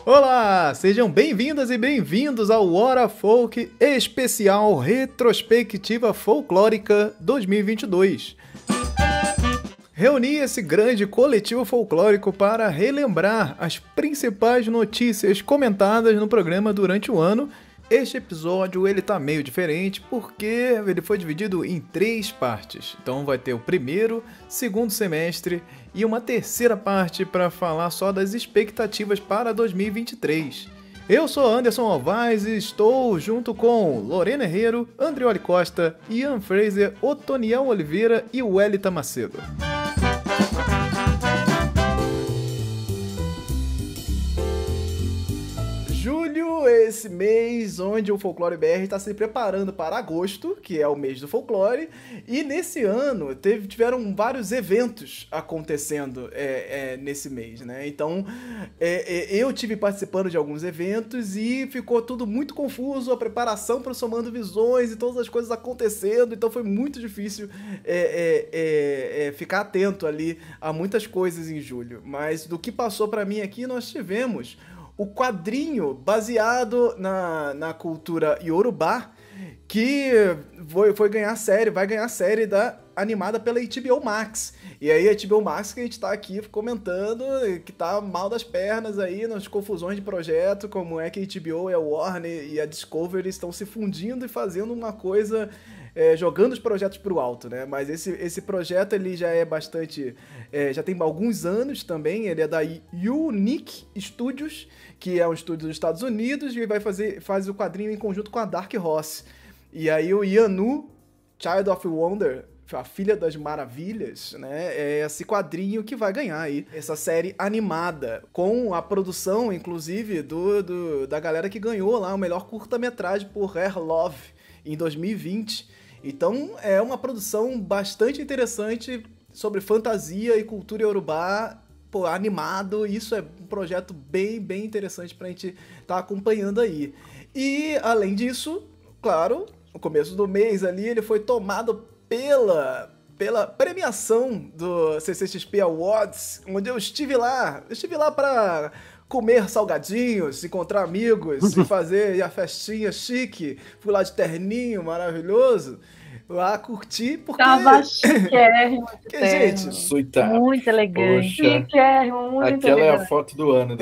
Olá, sejam bem-vindas e bem-vindos ao Hora Folk Especial Retrospectiva Folclórica 2022. Reuni esse grande coletivo folclórico para relembrar as principais notícias comentadas no programa durante o ano. Este episódio ele tá meio diferente porque ele foi dividido em 3 partes. Então vai ter o primeiro, segundo semestre e uma terceira parte para falar só das expectativas para 2023. Eu sou Anderson Alvaz e estou junto com Lorena Herrero, Andrioli Costa, Ian Fraser, Otoniel Oliveira e Welita Macedo. Julho é esse mês onde o Folclore BR está se preparando para agosto, que é o mês do folclore, e nesse ano tiveram vários eventos acontecendo nesse mês, né? Então, eu tive participando de alguns eventos e ficou tudo muito confuso, a preparação para o Somando Visões e todas as coisas acontecendo, então foi muito difícil ficar atento ali a muitas coisas em julho. Mas do que passou para mim aqui, nós tivemos o quadrinho baseado na cultura Yorubá, que vai ganhar série animada pela HBO Max. E aí a HBO Max que a gente tá aqui comentando, que tá mal das pernas aí nas confusões de projeto, como é que a HBO e a Warner e a Discovery estão se fundindo e fazendo uma coisa, jogando os projetos pro alto, né? Mas esse projeto ele já é bastante, já tem alguns anos também, ele é da Unique Studios, que é um estúdio dos Estados Unidos, e faz o quadrinho em conjunto com a Dark Horse. E aí o Yanu, Child of Wonder, a Filha das Maravilhas, né, é esse quadrinho que vai ganhar aí essa série animada, com a produção, inclusive, da galera que ganhou lá o melhor curta-metragem por Rare Love em 2020. Então é uma produção bastante interessante sobre fantasia e cultura iorubá, animado. Isso é um projeto bem interessante pra gente estar acompanhando aí. E, além disso, claro, no começo do mês ali, ele foi tomado pela premiação do CCXP Awards, onde eu estive lá para comer salgadinhos, encontrar amigos e fazer a festinha chique. Fui lá de terninho, maravilhoso. Lá curti, porque... Tava chiquérrimo, gente, muito elegante. Poxa, Chiquérrimo, muito aquela elegante. é a foto do ano,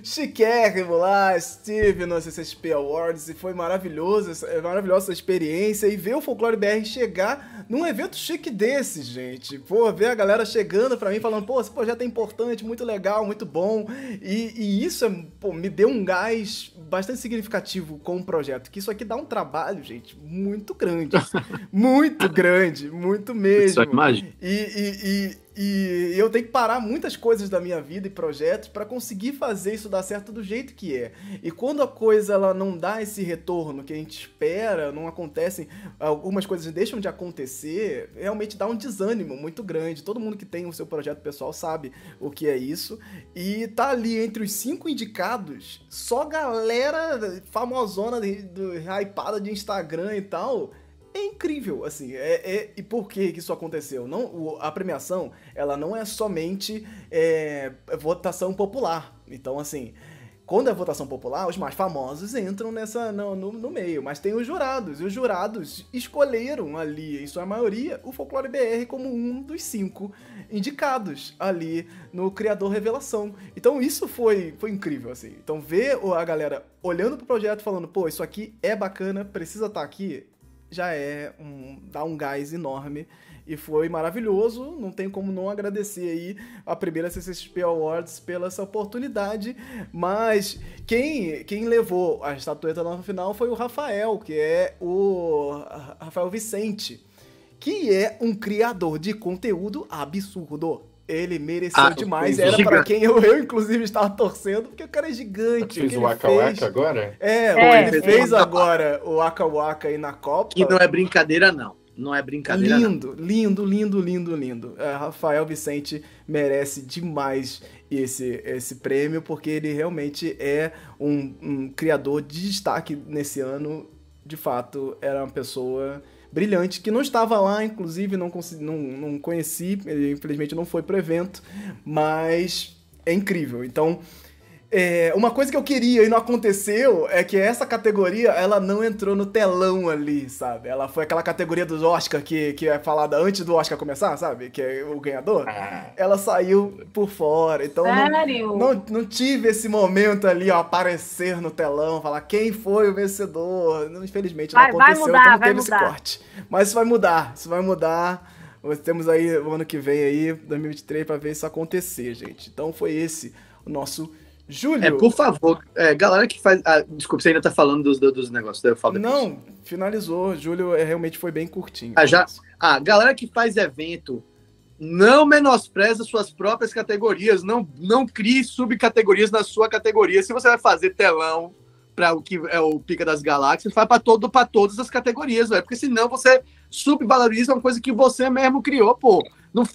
chiquérrimo lá, estive no CCXP Awards e foi maravilhosa essa experiência, e ver o Folclore BR chegar num evento chique desses, gente. Pô, ver a galera chegando pra mim falando, pô, esse projeto é importante, muito legal, muito bom, e isso me deu um gás bastante significativo com o projeto, que isso aqui dá um trabalho, gente, muito grande, muito mesmo. Só imagina. E eu tenho que parar muitas coisas da minha vida e projetos para conseguir fazer isso dar certo do jeito que é. E quando a coisa ela não dá esse retorno que a gente espera, não acontecem, algumas coisas deixam de acontecer, realmente dá um desânimo muito grande. Todo mundo que tem o seu projeto pessoal sabe o que é isso. E tá ali entre os 5 indicados, só galera famosona, hypada de Instagram e tal. É incrível, assim, e por que isso aconteceu? A premiação, ela não é somente votação popular. Então, assim, quando é votação popular, os mais famosos entram no meio, mas tem os jurados, e os jurados escolheram ali, em sua maioria, o Folclore BR como um dos 5 indicados ali no Criador Revelação. Então isso foi incrível, assim. Então ver a galera olhando pro projeto falando, pô, isso aqui é bacana, precisa estar aqui, já dá um gás enorme, e foi maravilhoso. Não tem como não agradecer aí a primeira CCXP Awards pela essa oportunidade, mas quem levou a estatueta no final foi o Rafael, que é o Rafael Vicente, que é um criador de conteúdo absurdo. Ele mereceu demais, era pra quem eu inclusive estava torcendo, porque o cara é gigante. Fez o Waka Waka agora? Ele fez agora o Waka Waka aí na Copa. Que não é brincadeira, não. Não é brincadeira, lindo. Rafael Vicente merece demais esse prêmio, porque ele realmente é um criador de destaque nesse ano. De fato, era uma pessoa brilhante, que não estava lá, inclusive, não conheci, ele infelizmente não foi pro evento, mas é incrível. Então, Uma coisa que eu queria e não aconteceu é que essa categoria, ela não entrou no telão ali, sabe? Ela foi aquela categoria dos Oscar que é falada antes do Oscar começar, sabe? Que é o ganhador. Ela saiu por fora. Então Sério? não tive esse momento ali, ó, aparecer no telão, falar quem foi o vencedor. Infelizmente não aconteceu, então não teve esse corte. Mas isso vai mudar. Temos aí o ano que vem aí, 2023, pra ver isso acontecer, gente. Então foi esse o nosso Júlio. Por favor, galera que faz... desculpa, você ainda tá falando dos negócios, eu falo depois. Não, finalizou. Júlio realmente foi bem curtinho. Galera que faz evento, não menospreza suas próprias categorias, não crie subcategorias na sua categoria. Se você vai fazer telão para o que é o Pica das Galáxias, faz para todas as categorias, velho. Porque senão você subvaloriza uma coisa que você mesmo criou, pô.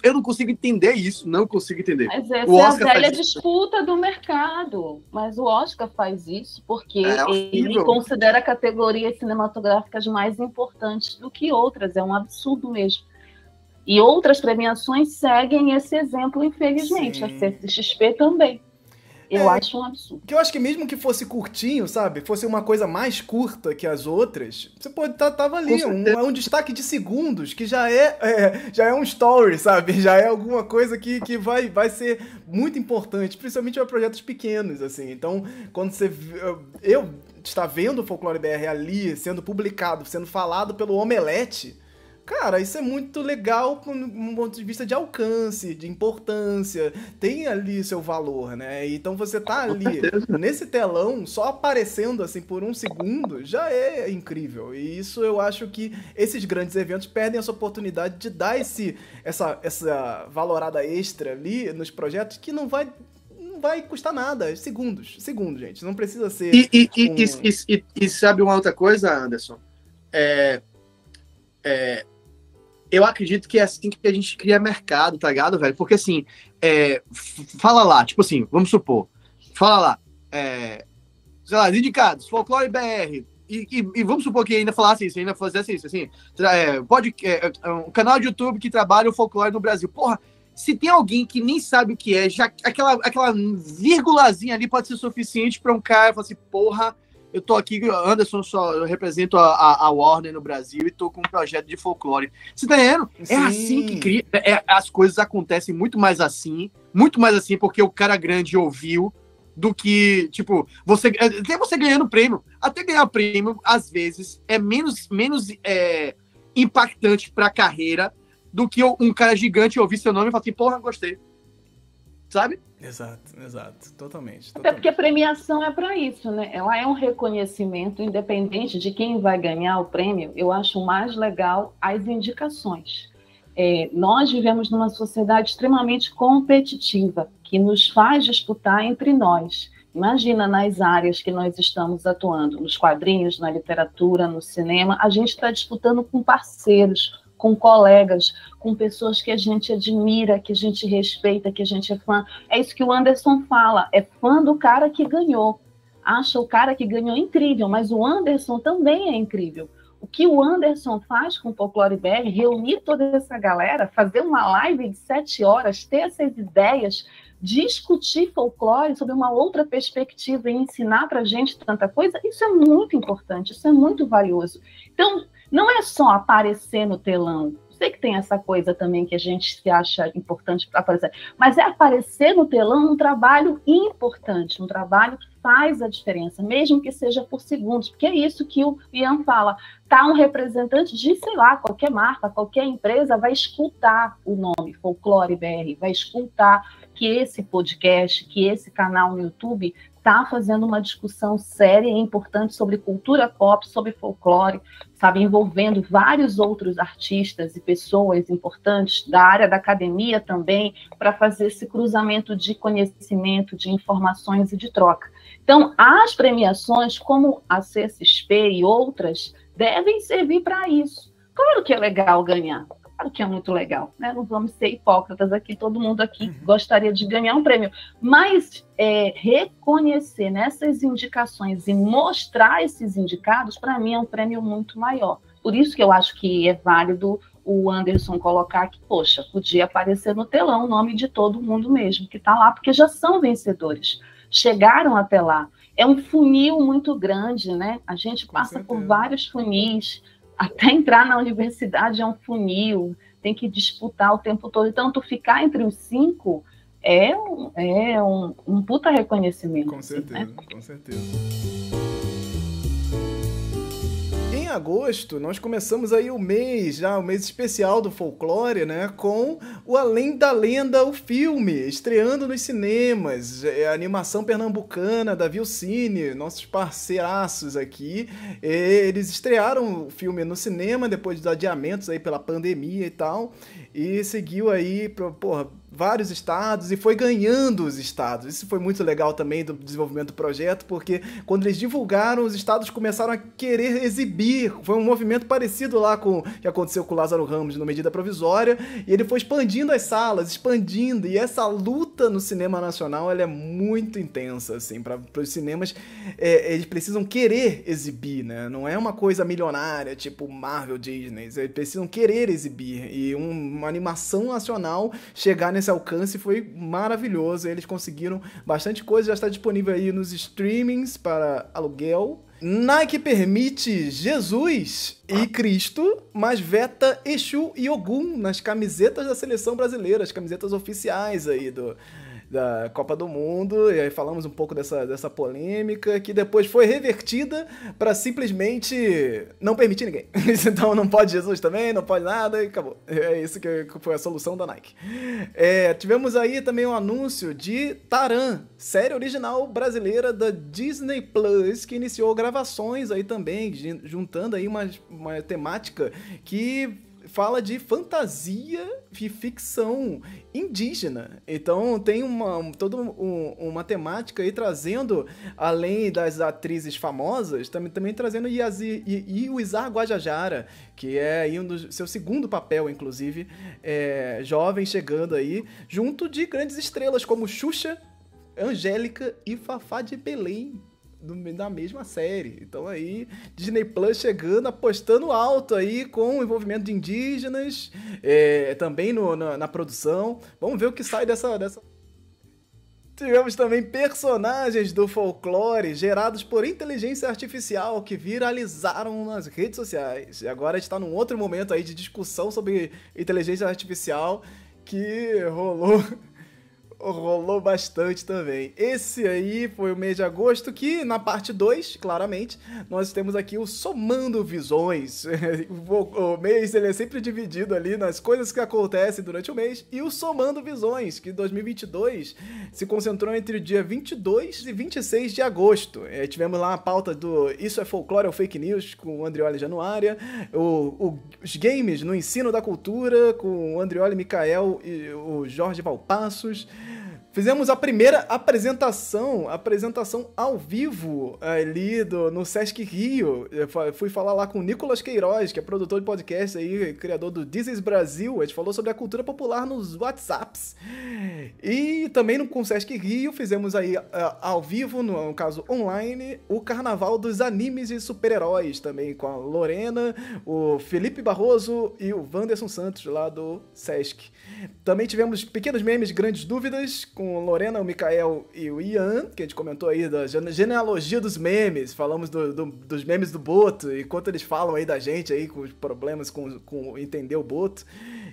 Eu não consigo entender isso, não consigo entender. Mas essa é a velha disputa do mercado. Mas o Oscar faz isso porque ele considera categorias cinematográficas mais importantes do que outras. É um absurdo mesmo. E outras premiações seguem esse exemplo, infelizmente. Sim. A CCXP também. Eu acho um absurdo. Que eu acho que mesmo que fosse curtinho, sabe? Fosse uma coisa mais curta que as outras, você pode tava ali, um destaque de segundos, que já é um story, sabe? Já é alguma coisa que vai ser muito importante, principalmente para projetos pequenos, assim. Então, quando eu está vendo o Folclore BR ali, sendo publicado, sendo falado pelo Omelete, cara, isso é muito legal do ponto de vista de alcance, de importância, tem ali seu valor, né? Então você tá ali nesse telão, só aparecendo assim por um segundo, já é incrível. E isso eu acho que esses grandes eventos perdem essa oportunidade de dar essa valorada extra ali nos projetos que não vai custar nada, segundos, gente, não precisa ser... E sabe uma outra coisa, Anderson? Eu acredito que é assim que a gente cria mercado, tá ligado, velho? Porque assim, fala lá, tipo assim, vamos supor, fala lá, sei lá, indicados, Folclore BR, e vamos supor que ainda falasse isso, ainda fizesse isso, assim, um canal de YouTube que trabalha o folclore no Brasil. Porra, se tem alguém que nem sabe o que é, já aquela vírgulazinha ali pode ser suficiente pra um cara falar assim, porra, eu tô aqui, Anderson, eu represento a Warner no Brasil e tô com um projeto de folclore. Você tá entendendo? Sim. É assim que cria. As coisas acontecem muito mais assim, porque o cara grande ouviu do que, tipo, até você ganhando prêmio. Até ganhar prêmio, às vezes, é menos impactante pra carreira do que um cara gigante ouvir seu nome e falar assim, porra, gostei. Sabe? Exato. Totalmente. Até porque a premiação é para isso, né? Ela é um reconhecimento, independente de quem vai ganhar o prêmio. Eu acho mais legal as indicações. Nós vivemos numa sociedade extremamente competitiva, que nos faz disputar entre nós. Imagina nas áreas que nós estamos atuando, nos quadrinhos, na literatura, no cinema, a gente está disputando com parceiros, com colegas, com pessoas que a gente admira, que a gente respeita, que a gente é fã. É isso que o Anderson fala, é fã do cara que ganhou. Acha o cara que ganhou incrível, mas o Anderson também é incrível. O que o Anderson faz com o Folclore BR, reunir toda essa galera, fazer uma live de 7 horas, ter essas ideias, discutir folclore sob uma outra perspectiva e ensinar para a gente tanta coisa, isso é muito importante, isso é muito valioso. Então, não é só aparecer no telão. Sei que tem essa coisa também que a gente se acha importante para aparecer, mas é aparecer no telão um trabalho importante, um trabalho que faz a diferença, mesmo que seja por segundos, porque é isso que o Ian fala. Tá um representante de, sei lá, qualquer marca, qualquer empresa vai escutar o nome Folclore BR, vai escutar que esse podcast, que esse canal no YouTube está fazendo uma discussão séria e importante sobre cultura pop, sobre folclore, sabe, envolvendo vários outros artistas e pessoas importantes da área da academia também, para fazer esse cruzamento de conhecimento, de informações e de troca. Então, as premiações, como a CCXP e outras, devem servir para isso. Claro que é legal ganhar, claro que é muito legal, né? Não vamos ser hipócritas aqui, todo mundo aqui gostaria de ganhar um prêmio, mas reconhecer nessas indicações e mostrar esses indicados, para mim é um prêmio muito maior. Por isso que eu acho que é válido o Anderson colocar que, poxa, podia aparecer no telão o nome de todo mundo mesmo, que está lá, porque já são vencedores. chegaram até lá. É um funil muito grande, né? A gente passa por certeza. vários funis, até entrar na universidade é um funil, tem que disputar o tempo todo. Então, tu ficar entre os 5 é um puta reconhecimento. Com assim, certeza, né? com certeza. Em agosto, nós começamos aí o mês especial do folclore, né? Com o Além da Lenda, o filme, estreando nos cinemas. A animação pernambucana da Vilcine, nossos parceiraços aqui. Eles estrearam o filme no cinema depois dos adiamentos aí pela pandemia e tal. E seguiu aí, vários estados e foi ganhando os estados. Isso foi muito legal também do desenvolvimento do projeto, porque quando eles divulgaram, os estados começaram a querer exibir. Foi um movimento parecido lá com o que aconteceu com o Lázaro Ramos no Medida Provisória, e ele foi expandindo as salas, expandindo, e essa luta no cinema nacional, ela é muito intensa, assim, para os cinemas, eles precisam querer exibir, né? Não é uma coisa milionária, tipo Marvel, Disney, eles precisam querer exibir, e uma animação nacional chegar nesse alcance foi maravilhoso. Eles conseguiram bastante coisa, já está disponível aí nos streamings para aluguel. Nike permite Jesus e Cristo, mas veta Exu e Ogum nas camisetas da seleção brasileira, as camisetas oficiais aí da Copa do Mundo. E aí falamos um pouco dessa polêmica, que depois foi revertida para simplesmente não permitir ninguém. Então não pode Jesus também, não pode nada, e acabou. É isso que foi a solução da Nike. Tivemos aí também um anúncio de Taran, série original brasileira da Disney Plus, que iniciou gravações aí também, juntando aí uma temática que fala de fantasia e ficção indígena. Então tem toda uma temática aí trazendo, além das atrizes famosas, também trazendo Iuizá Guajajara, que é aí seu segundo papel, inclusive, jovem chegando aí, junto de grandes estrelas como Xuxa, Angélica e Fafá de Belém, da mesma série. Então aí, Disney Plus chegando, apostando alto aí com o envolvimento de indígenas, também na produção. Vamos ver o que sai dessa... Tivemos também personagens do folclore gerados por inteligência artificial que viralizaram nas redes sociais. E agora está num outro momento aí de discussão sobre inteligência artificial que rolou bastante também. Esse aí foi o mês de agosto, que na parte 2, claramente, nós temos aqui o Somando Visões. O mês ele é sempre dividido ali nas coisas que acontecem durante o mês e o Somando Visões, que 2022 se concentrou entre o dia 22 e 26 de agosto. Tivemos lá a pauta do Isso é Folclore ou Fake News, com o Andrioli Januária, os games no ensino da cultura, com o Andrioli Micael e o Jorge Valpassos. Fizemos a primeira apresentação ao vivo ali no Sesc Rio. Eu fui falar lá com o Nicolas Queiroz, que é produtor de podcast aí, criador do This is Brasil. A gente falou sobre a cultura popular nos WhatsApps. E também com o Sesc Rio fizemos aí ao vivo, no caso online, o Carnaval dos Animes e Super-Heróis também, com a Lorena, o Felipe Barroso e o Wanderson Santos lá do Sesc. Também tivemos pequenos memes, grandes dúvidas, com Lorena, o Micael e o Ian, que a gente comentou aí da genealogia dos memes, falamos dos memes do Boto, e quanto eles falam aí da gente aí, com os problemas com entender o Boto.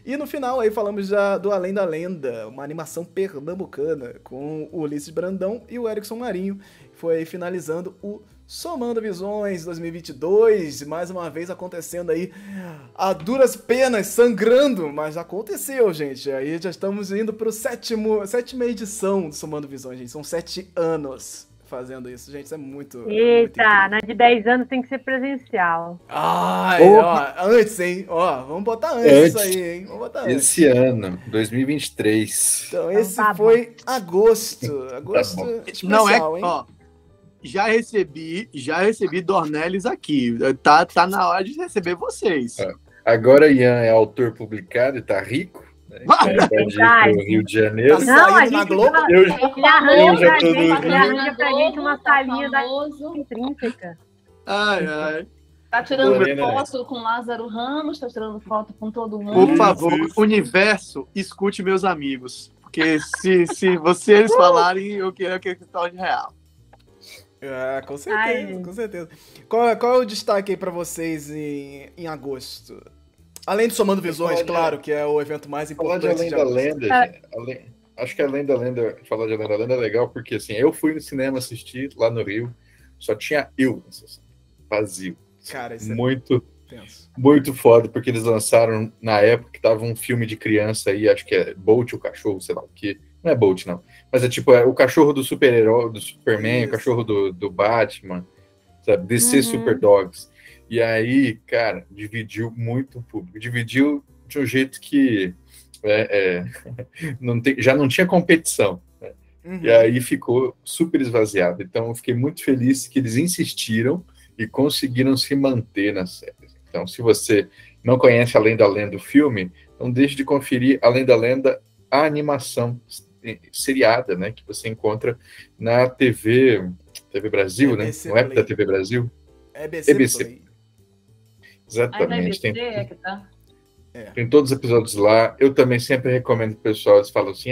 E no final aí falamos do Além da Lenda, uma animação pernambucana, com o Ulisses Brandão e o Erickson Marinho. Foi aí finalizando o Somando Visões 2022, mais uma vez acontecendo aí a duras penas, sangrando, mas aconteceu, gente. Aí já estamos indo para a sétima edição do Somando Visões, gente. São 7 anos fazendo isso, gente. Isso é muito... Eita, muito na de 10 anos tem que ser presencial. Ai, ó, antes, hein? Ó, vamos botar antes isso aí, hein? Vamos botar antes. Esse ano, 2023. Então, esse foi agosto. Agosto especial, não é, hein? Ó, já recebi Dornelles aqui. Tá na hora de receber vocês. Agora Ian é autor publicado e tá rico. Né? Pode ir pro Rio de Janeiro. Tá Não, a saindo na gente Globo? ele arranja tô pra gente uma salinha da intrínseca. Ai. Tá tirando Lorena, foto com Lázaro Ramos, tá tirando foto com todo mundo. Por favor, universo, escute meus amigos. Porque se vocês falarem, eu quero que se torne real. Ah, com certeza, com certeza. Qual é o destaque aí pra vocês em agosto? Além do Somando Visões, claro, que é o evento mais Falar importante. de Além da Lenda, gente, acho que Além da Lenda, falar de Além da Lenda é legal, porque assim, eu fui no cinema assistir lá no Rio, só tinha eu, vazio. Cara, isso muito, tenso. muito foda, porque eles lançaram na época que tava um filme de criança aí, acho que é Bolt, o cachorro, sei lá o que. Não é Bolt, não. Mas é tipo, o cachorro do super-herói, do Superman, o cachorro do Batman, sabe? DC Super Dogs. E aí, cara, dividiu muito o público. Dividiu de um jeito que já não tinha competição. Né? E aí ficou super esvaziado. Então, eu fiquei muito feliz que eles insistiram e conseguiram se manter na série. Então, se você não conhece Além da Lenda, o filme, não deixe de conferir Além da Lenda, a animação seriada, né, que você encontra na TV Brasil, EBC, né? Não é Play. da TV Brasil? EBC. Play. Exatamente. Tá? Tem todos os episódios lá. Eu também sempre recomendo pro pessoal, eles falam assim,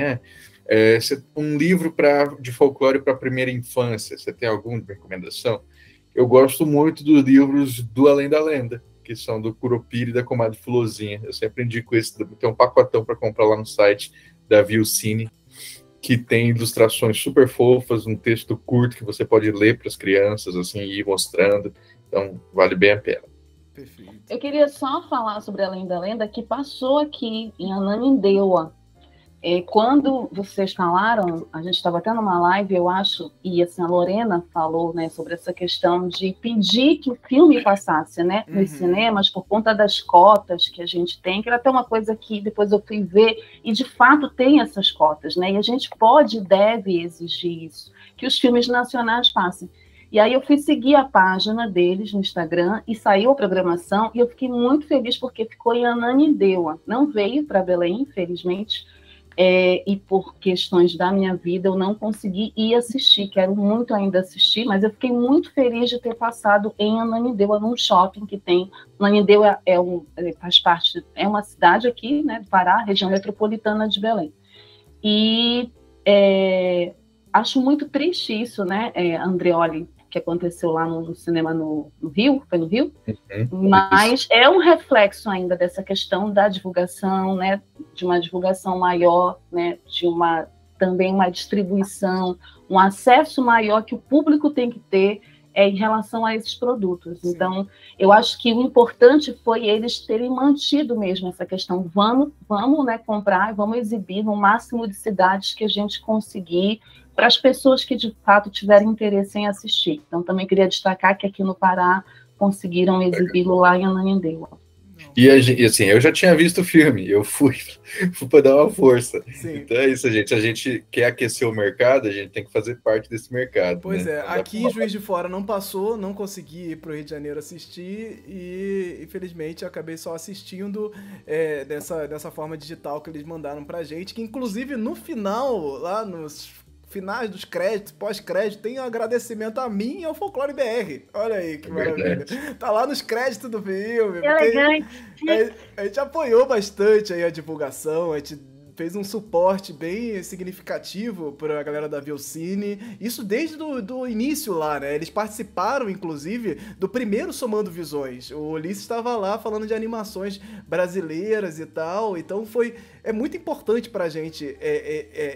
um livro de folclore para primeira infância, você tem alguma recomendação? Eu gosto muito dos livros do Além da Lenda, que são do Curupira e da Comadre Fulozinha. Eu sempre indico esse, tem um pacotão para comprar lá no site da Vilcine, que tem ilustrações super fofas, um texto curto que você pode ler para as crianças, assim, e ir mostrando. Então, vale bem a pena. Perfeito. Eu queria só falar sobre Além da Lenda, que passou aqui em Ananindeua. Quando vocês falaram, a gente estava até numa live, eu acho, e assim, a Lorena falou, né, sobre essa questão de pedir que o filme passasse, né, nos cinemas, por conta das cotas que a gente tem, que era até uma coisa que depois eu fui ver, e de fato tem essas cotas, né, e a gente pode e deve exigir isso, que os filmes nacionais passem. E aí eu fui seguir a página deles no Instagram e saiu a programação, e eu fiquei muito feliz porque ficou em Ananindeua, não veio para Belém, infelizmente. E por questões da minha vida eu não consegui ir assistir, quero muito ainda assistir, mas eu fiquei muito feliz de ter passado em Ananindeua, num shopping que tem. Ananindeua faz parte, é uma cidade aqui, né, do Pará, região metropolitana de Belém. E acho muito triste isso, né, Andreoli, que aconteceu lá no cinema no Rio, foi no Rio? Mas é um reflexo ainda dessa questão da divulgação, né, de uma divulgação maior, né, também uma distribuição, um acesso maior que o público tem que ter em relação a esses produtos. Sim. Então, eu acho que o importante foi eles terem mantido mesmo essa questão, vamos né, comprar, vamos exibir no máximo de cidades que a gente conseguir, para as pessoas que de fato tiverem interesse em assistir. Então, também queria destacar que aqui no Pará conseguiram exibi-lo lá em Ananindeua. E assim, eu já tinha visto o filme, eu fui para dar uma força. Sim. Então é isso, gente. A gente quer aquecer o mercado, a gente tem que fazer parte desse mercado. Pois né? Aqui em Juiz de Fora não passou, não consegui ir para o Rio de Janeiro assistir e, infelizmente, eu acabei só assistindo dessa forma digital que eles mandaram pra gente, que inclusive no final, lá nos finais dos créditos, pós-crédito, tem um agradecimento a mim e ao Folclore BR. Olha aí que maravilha. Tá lá nos créditos do filme. Elegante. A gente apoiou bastante aí a divulgação, a gente fez um suporte bem significativo para a galera da Vilcine. Isso desde do início lá, né? Eles participaram, inclusive, do primeiro Somando Visões. O Ulisses estava lá falando de animações brasileiras e tal. Então é muito importante pra gente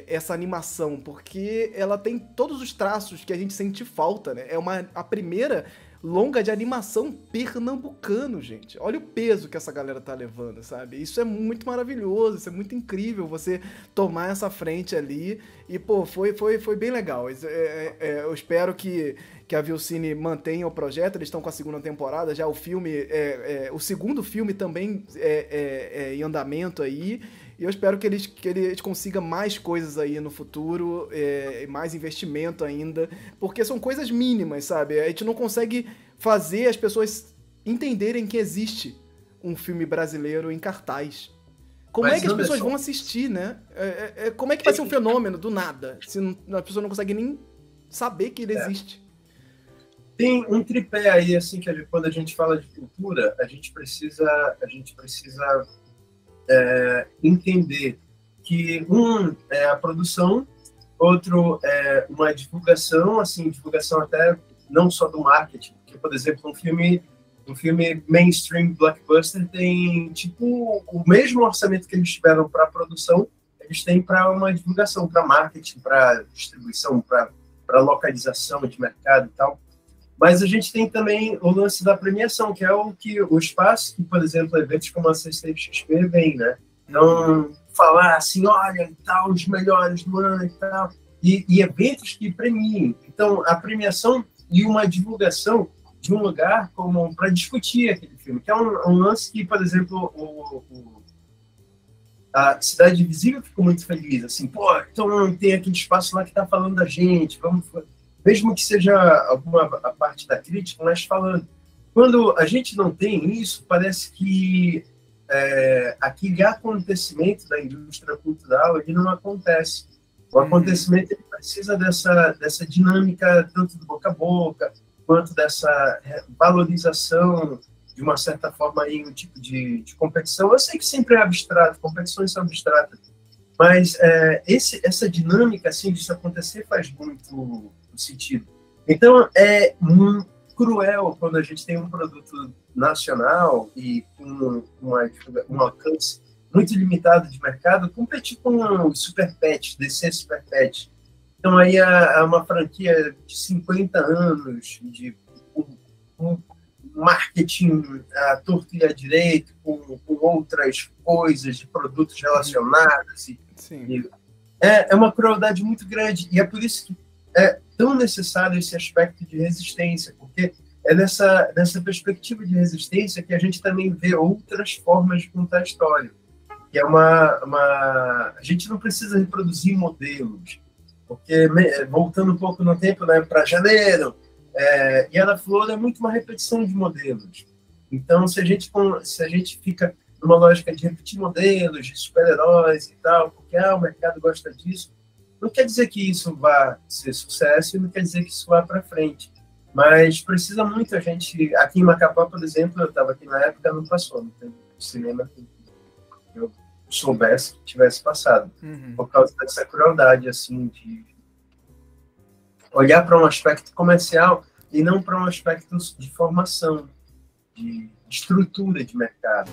essa animação, porque ela tem todos os traços que a gente sente falta, né? A primeira longa de animação pernambucano, gente. Olha o peso que essa galera tá levando, sabe? Isso é muito maravilhoso, isso é muito incrível, você tomar essa frente ali. E, pô, foi bem legal. Eu espero que a Vilcine mantenha o projeto, eles estão com a segunda temporada, já o filme, o segundo filme também em andamento aí. E eu espero que eles consigam mais coisas aí no futuro, mais investimento ainda, porque são coisas mínimas, sabe? A gente não consegue fazer as pessoas entenderem que existe um filme brasileiro em cartaz. Como é que as pessoas vão assistir, né? Como é que vai ser um fenômeno do nada, se a pessoa não consegue nem saber que ele existe? Tem um tripé aí, assim, que quando a gente fala de cultura, a gente precisa entender que um é a produção, outro é uma divulgação, assim, divulgação até não só do marketing, porque, por exemplo, um filme mainstream blockbuster tem tipo o mesmo orçamento que eles tiveram para produção, eles têm para uma divulgação, para marketing, para distribuição, para localização de mercado e tal. Mas a gente tem também o lance da premiação, que é o espaço que, por exemplo, eventos como a CCXP vem, né? Então, falar assim, olha, tal, os melhores do ano e tal, e eventos que premiem. Então, a premiação e uma divulgação de um lugar como para discutir aquele filme, que é um lance que, por exemplo, a Cidade Invisível ficou muito feliz, assim, pô, então tem aquele espaço lá que está falando da gente, vamos, mesmo que seja alguma a parte da crítica, mas falando. Quando a gente não tem isso, parece que aquele acontecimento da indústria cultural ele não acontece. O acontecimento ele precisa dessa dinâmica, tanto do boca a boca, quanto dessa valorização, de uma certa forma, aí, um tipo de competição. Eu sei que sempre é abstrato, competições são abstratas, mas essa dinâmica, assim, disso acontecer faz muito sentido. Então, é muito cruel quando a gente tem um produto nacional e com um alcance muito limitado de mercado, competir com o Super Pet, DC Super Pet. Então, aí é uma franquia de 50 anos, de um marketing à torto e à direito, com outras coisas, de produtos relacionados. É uma crueldade muito grande, e é por isso que é tão necessário esse aspecto de resistência, porque é nessa perspectiva de resistência que a gente também vê outras formas de contar a história. Que é a gente não precisa reproduzir modelos, porque, voltando um pouco no tempo, né, para janeiro, e a Flor é muito uma repetição de modelos. Então, se a gente fica numa lógica de repetir modelos, de super-heróis e tal, porque o mercado gosta disso, não quer dizer que isso vá ser sucesso e não quer dizer que isso vá para frente. Mas precisa muito a gente... Aqui em Macapá, por exemplo, eu estava aqui na época, não passou, não tem cinema que eu soubesse que tivesse passado. Por causa dessa crueldade, assim, de olhar para um aspecto comercial e não para um aspecto de formação, de estrutura de mercado.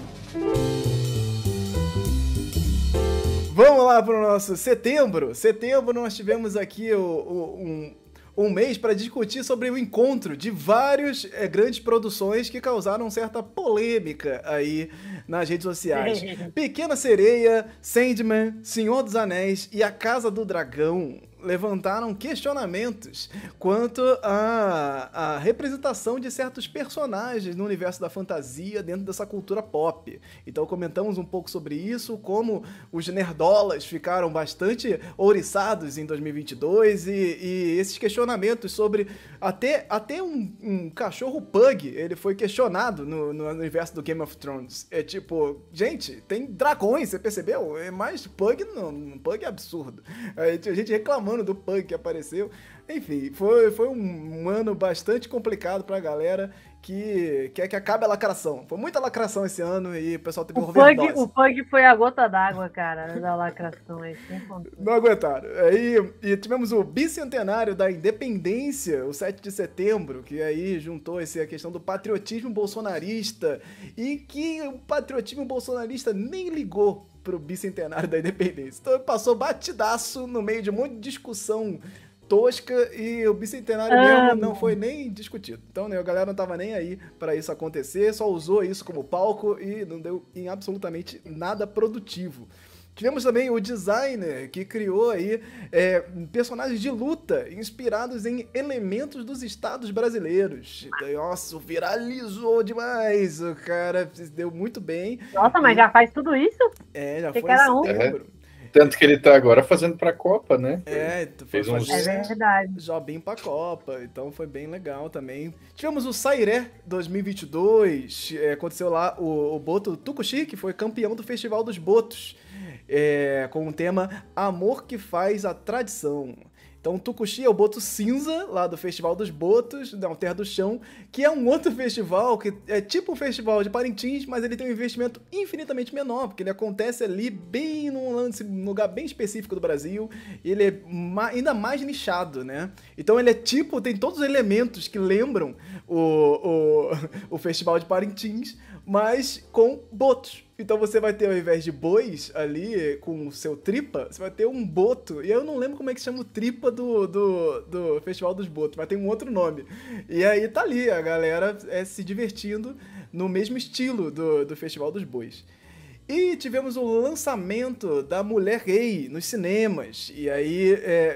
Vamos lá para o nosso setembro. Setembro nós tivemos aqui um mês para discutir sobre o encontro de várias grandes produções que causaram certa polêmica aí nas redes sociais. Pequena Sereia, Sandman, Senhor dos Anéis e A Casa do Dragão levantaram questionamentos quanto à representação de certos personagens no universo da fantasia dentro dessa cultura pop. Então comentamos um pouco sobre isso, como os nerdolas ficaram bastante ouriçados em 2022 e esses questionamentos sobre até um cachorro pug, ele foi questionado no universo do Game of Thrones. É tipo, gente, tem dragões, você percebeu? É mais pug, não, pug é absurdo. A gente reclamando do pug que apareceu. Enfim, foi um ano bastante complicado pra galera que quer que acabe a lacração. Foi muita lacração esse ano e o pessoal teve overdose. O pug foi a gota d'água, cara, da lacração aí. Não aguentaram. E tivemos o bicentenário da independência, o 7 de setembro, que aí juntou a questão do patriotismo bolsonarista e que o patriotismo bolsonarista nem ligou pro bicentenário da independência. Então passou batidaço no meio de um monte de discussão tosca e o bicentenário mesmo não foi nem discutido. Então, né, a galera não tava nem aí para isso acontecer, só usou isso como palco e não deu em absolutamente nada produtivo. Tivemos também o designer que criou aí personagens de luta inspirados em elementos dos estados brasileiros. Nossa, viralizou demais, o cara deu muito bem. Nossa, mas já faz tudo isso? Já foi em setembro. Tanto que ele tá agora fazendo pra Copa, né? Fez verdade. Jobim pra Copa, então foi bem legal também. Tivemos o Sairé 2022, aconteceu lá o Boto Tucuxi, que foi campeão do Festival dos Botos, com o tema Amor que Faz a Tradição. Então, o Tucuxi é o Boto Cinza, lá do Festival dos Botos, da Terra do Chão, que é um outro festival, que é tipo um festival de Parintins, mas ele tem um investimento infinitamente menor, porque ele acontece ali bem num lugar bem específico do Brasil, e ele é ainda mais nichado, né? Então, ele é tipo, tem todos os elementos que lembram o Festival de Parintins, mas com botos. Então você vai ter, ao invés de bois ali com o seu tripa, você vai ter um boto. E eu não lembro como é que chama o tripa do Festival dos Botos, mas tem um outro nome. E aí tá ali, a galera se divertindo no mesmo estilo do Festival dos Bois. E tivemos o lançamento da Mulher Rei nos cinemas. E aí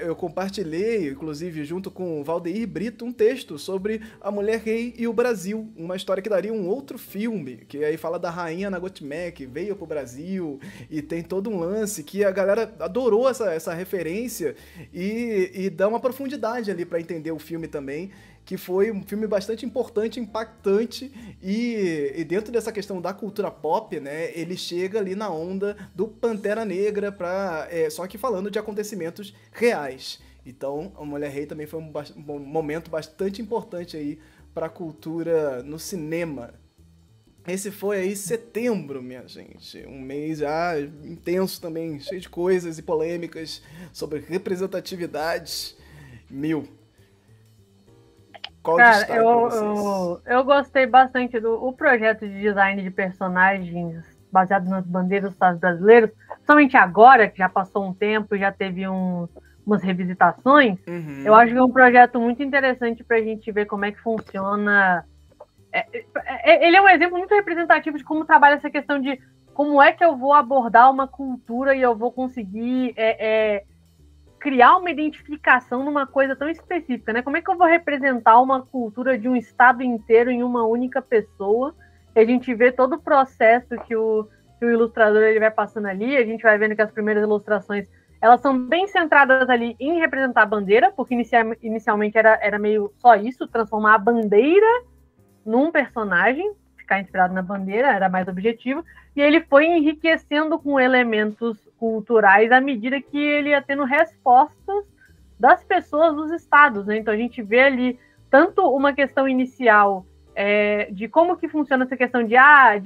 eu compartilhei, inclusive junto com o Valdeir Brito, um texto sobre a Mulher Rei e o Brasil. Uma história que daria um outro filme, que aí fala da rainha Nagotimé, que veio pro Brasil. E tem todo um lance que a galera adorou essa referência e dá uma profundidade ali para entender o filme também. Que foi um filme bastante importante, impactante, e dentro dessa questão da cultura pop, né, ele chega ali na onda do Pantera Negra, só que falando de acontecimentos reais. Então, a Mulher Rei também foi um momento bastante importante aí para a cultura no cinema. Esse foi aí setembro, minha gente, um mês já intenso também, cheio de coisas e polêmicas sobre representatividade. Qual Cara, eu gostei bastante do projeto de design de personagens baseado nas bandeiras dos Estados brasileiros, somente agora, que já passou um tempo, já teve umas revisitações. Eu acho que é um projeto muito interessante para a gente ver como é que funciona. Ele é um exemplo muito representativo de como trabalha essa questão de como é que eu vou abordar uma cultura e eu vou conseguir criar uma identificação numa coisa tão específica, né? Como é que eu vou representar uma cultura de um estado inteiro em uma única pessoa? E a gente vê todo o processo que o ilustrador ele vai passando ali, a gente vai vendo que as primeiras ilustrações, elas são bem centradas ali em representar a bandeira, porque inicialmente era meio só isso, transformar a bandeira num personagem, ficar inspirado na bandeira, era mais objetivo, e ele foi enriquecendo com elementos culturais à medida que ele ia tendo respostas das pessoas dos estados, né? Então a gente vê ali tanto uma questão inicial de como que funciona essa questão de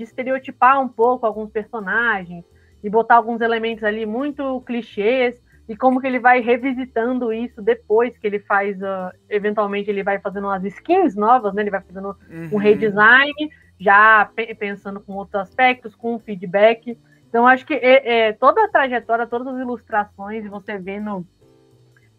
estereotipar um pouco alguns personagens e botar alguns elementos ali muito clichês, e como que ele vai revisitando isso depois que ele faz, eventualmente ele vai fazendo umas skins novas, né? Ele vai fazendo um redesign, já pensando com outros aspectos, com feedback. Então, acho que toda a trajetória, todas as ilustrações, você vendo,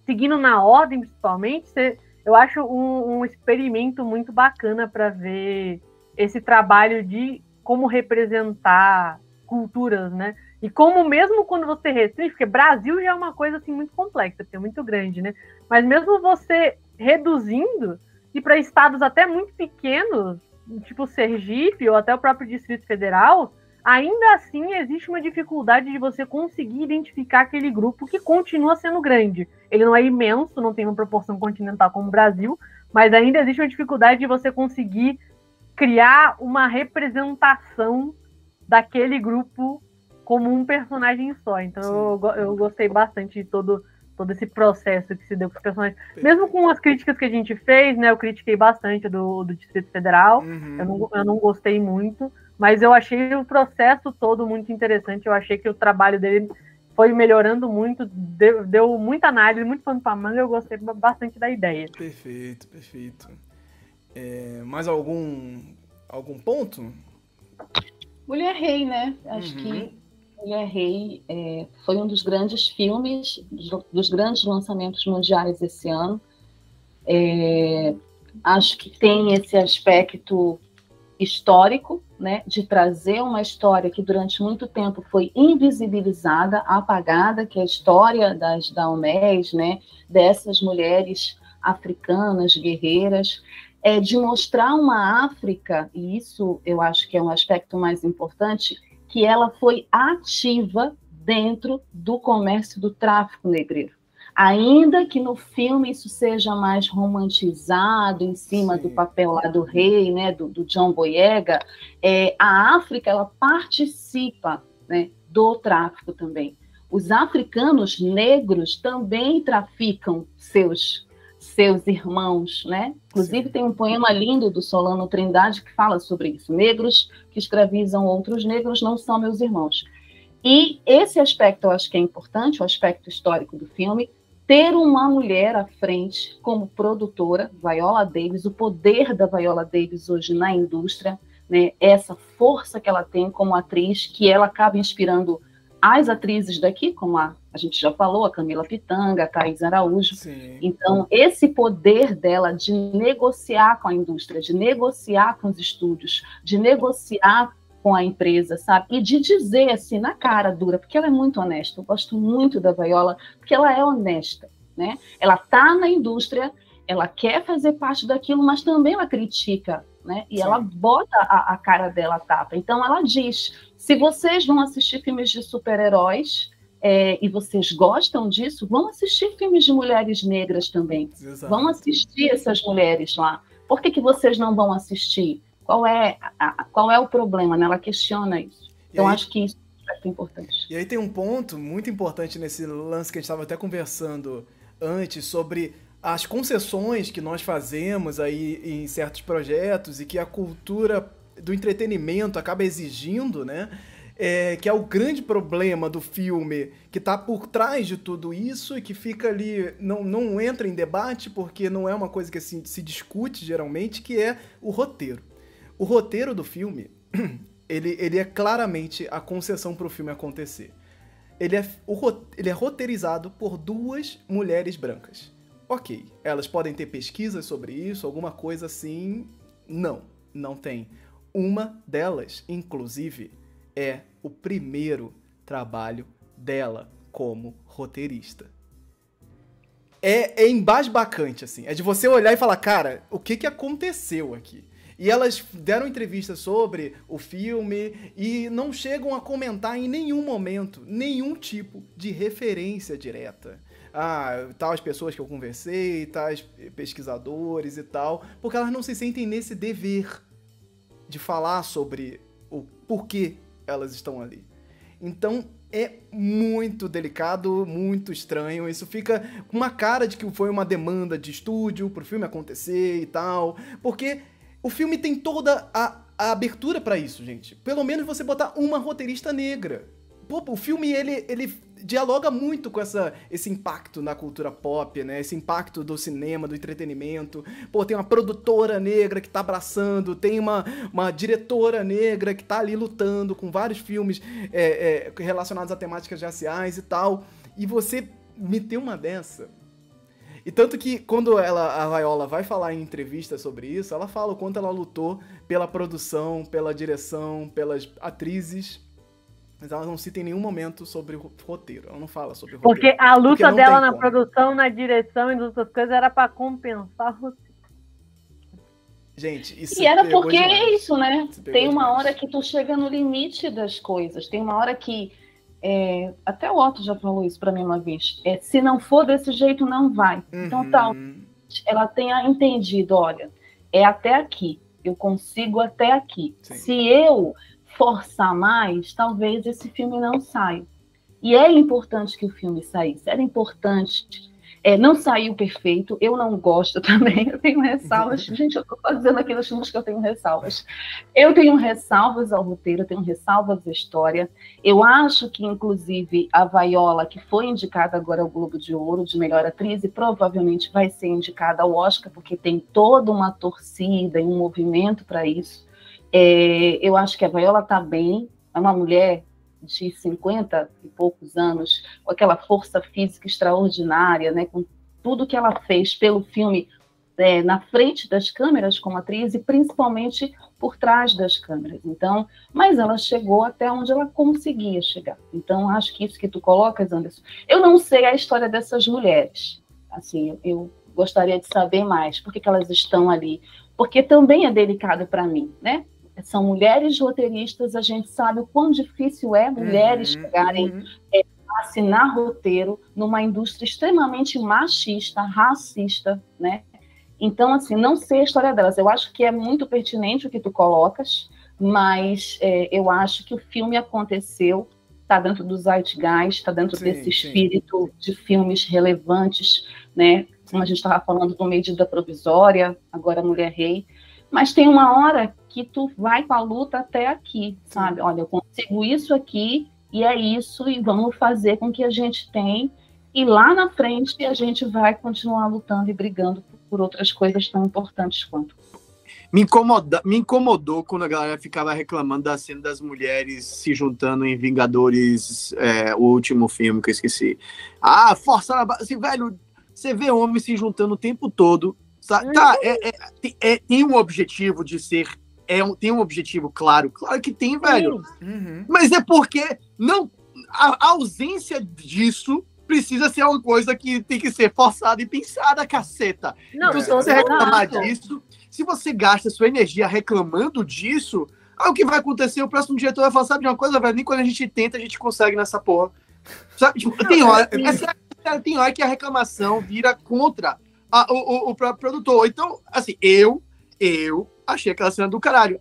seguindo na ordem, principalmente, eu acho um experimento muito bacana para ver esse trabalho de como representar culturas, né? E como mesmo quando você restringe, porque Brasil já é uma coisa assim muito complexa, porque é muito grande, né? Mas mesmo você reduzindo, e para estados até muito pequenos, tipo Sergipe ou até o próprio Distrito Federal, ainda assim existe uma dificuldade de você conseguir identificar aquele grupo que continua sendo grande. Ele não é imenso, não tem uma proporção continental como o Brasil, mas ainda existe uma dificuldade de você conseguir criar uma representação daquele grupo como um personagem só. Então eu gostei bastante de todo esse processo que se deu com os personagens. Mesmo com as críticas que a gente fez, né? Eu critiquei bastante do Distrito Federal, eu não gostei muito, mas eu achei o processo todo muito interessante, eu achei que o trabalho dele foi melhorando muito, deu muita análise, muito pano pra manga, eu gostei bastante da ideia. Perfeito. Mais algum ponto? Mulher Rei, né? Acho que Mulher Rei foi um dos grandes filmes, dos grandes lançamentos mundiais esse ano. Acho que tem esse aspecto histórico, né, de trazer uma história que durante muito tempo foi invisibilizada, apagada, que é a história das Daomés, né, dessas mulheres africanas, guerreiras, de mostrar uma África, e isso eu acho que é um aspecto mais importante, que ela foi ativa dentro do comércio do tráfico negreiro. Ainda que no filme isso seja mais romantizado, em cima do papel lá do rei, né, do John Boyega, a África ela participa, né, do tráfico também. Os africanos negros também traficam seus irmãos, né? Inclusive, tem um poema lindo do Solano Trindade que fala sobre isso. Negros que escravizam outros negros não são meus irmãos. E esse aspecto eu acho que é importante, o aspecto histórico do filme, ter uma mulher à frente como produtora, Viola Davis, o poder da Viola Davis hoje na indústria, né? Essa força que ela tem como atriz, que ela acaba inspirando as atrizes daqui, como a gente já falou, a Camila Pitanga, a Thaís Araújo. Sim. Então, esse poder dela de negociar com a indústria, de negociar com os estúdios, de negociar com a empresa, sabe? E de dizer assim, na cara dura, porque ela é muito honesta. Eu gosto muito da Viola, porque ela é honesta, né? Ela está na indústria, ela quer fazer parte daquilo, mas também ela critica, né? E ela bota a cara dela a tapa. Então, ela diz, se vocês vão assistir filmes de super-heróis, e vocês gostam disso, vão assistir filmes de mulheres negras também. Exato. Vão assistir essas mulheres lá. Por que vocês não vão assistir? Qual é o problema, né? Ela questiona isso. Então, acho que isso é importante. E aí tem um ponto muito importante nesse lance que a gente estava até conversando antes, sobre as concessões que nós fazemos aí em certos projetos e que a cultura do entretenimento acaba exigindo, né? Que é o grande problema do filme, que está por trás de tudo isso e que fica ali, não entra em debate porque não é uma coisa que assim, se discute geralmente, que é o roteiro. O roteiro do filme, ele é claramente a concessão para o filme acontecer. Ele é roteirizado por 2 mulheres brancas. Ok, elas podem ter pesquisas sobre isso, alguma coisa assim? Não tem. Uma delas, inclusive, é o primeiro trabalho dela como roteirista. É embasbacante, assim. É de você olhar e falar, cara, o que aconteceu aqui? E elas deram entrevistas sobre o filme e não chegam a comentar em nenhum momento nenhum tipo de referência direta. Tais pessoas que eu conversei, tais pesquisadores e tal, porque elas não se sentem nesse dever de falar sobre o porquê elas estão ali. Então, é muito delicado, muito estranho. Isso fica com uma cara de que foi uma demanda de estúdio pro filme acontecer e tal, porque o filme tem toda a abertura pra isso, gente. Pelo menos você botar uma roteirista negra. Pô, o filme, ele dialoga muito com esse impacto na cultura pop, né? Esse impacto do cinema, do entretenimento. Pô, tem uma produtora negra que tá abraçando, tem uma diretora negra que tá ali lutando com vários filmes relacionados a temáticas raciais e tal. E você meter uma dessa... E tanto que quando a Viola vai falar em entrevista sobre isso, ela fala o quanto ela lutou pela produção, pela direção, pelas atrizes, mas ela não cita em nenhum momento sobre o roteiro. Ela não fala sobre o roteiro. Porque a luta dela na produção, na direção e nas outras coisas era para compensar o roteiro. Gente, isso E era porque demais. É isso, né? Tem uma demais. hora que tu chega no limite das coisas. Tem uma hora que... até o Otto já falou isso para mim uma vez. Se não for desse jeito, não vai. Então, tal, ela tenha entendido, olha, é até aqui. Eu consigo até aqui. Sim. Se eu forçar mais, talvez esse filme não saia. E era importante que o filme saísse. Era importante. Não saiu perfeito. Eu não gosto também. Eu tenho ressalvas. Gente, eu estou fazendo aqui nos filmes que eu tenho ressalvas. Eu tenho ressalvas ao roteiro, eu tenho ressalvas à história. Eu acho que, inclusive, a Viola, que foi indicada agora ao Globo de Ouro de melhor atriz, e provavelmente vai ser indicada ao Oscar, porque tem toda uma torcida e um movimento para isso. Eu acho que a Viola está bem. É uma mulher de 50 e poucos anos, com aquela força física extraordinária, né, com tudo que ela fez pelo filme na frente das câmeras como atriz e principalmente por trás das câmeras. Então, mas ela chegou até onde ela conseguia chegar. Então, acho que isso que tu colocas, Anderson, eu não sei a história dessas mulheres. Assim, eu gostaria de saber mais, por que elas estão ali, porque também é delicado para mim, né? São mulheres roteiristas, a gente sabe o quão difícil é mulheres chegarem a assinar roteiro numa indústria extremamente machista, racista, né? Então, assim, não sei a história delas. Eu acho que é muito pertinente o que tu colocas, mas eu acho que o filme aconteceu está dentro do zeitgeist, está dentro Sim, desse sim. espírito de filmes relevantes, né? Como a gente estava falando do Medida Provisória, agora Mulher Rei. Mas tem uma hora que tu vai com a luta até aqui, sabe? Olha, eu consigo isso aqui, e é isso, e vamos fazer com que a gente tem. E lá na frente a gente vai continuar lutando e brigando por outras coisas tão importantes quanto. Me incomodou quando a galera ficava reclamando da cena das mulheres se juntando em Vingadores, o último filme que eu esqueci. Ah, forçaram assim, velho, você vê homens se juntando o tempo todo. Sabe? Tá, tem um objetivo de ser. Tem um objetivo claro. Claro que tem, velho. Uhum. Mas é porque não, a ausência disso precisa ser uma coisa que tem que ser forçada e pensada, caceta. Não, Então, se você reclamar disso, se você gasta sua energia reclamando disso, aí o que vai acontecer? O próximo diretor vai falar, sabe de uma coisa, velho? Nem quando a gente tenta, a gente consegue nessa porra. Sabe? Tipo, tem hora que a reclamação vira contra o próprio produtor. Então, assim, eu achei aquela cena do caralho.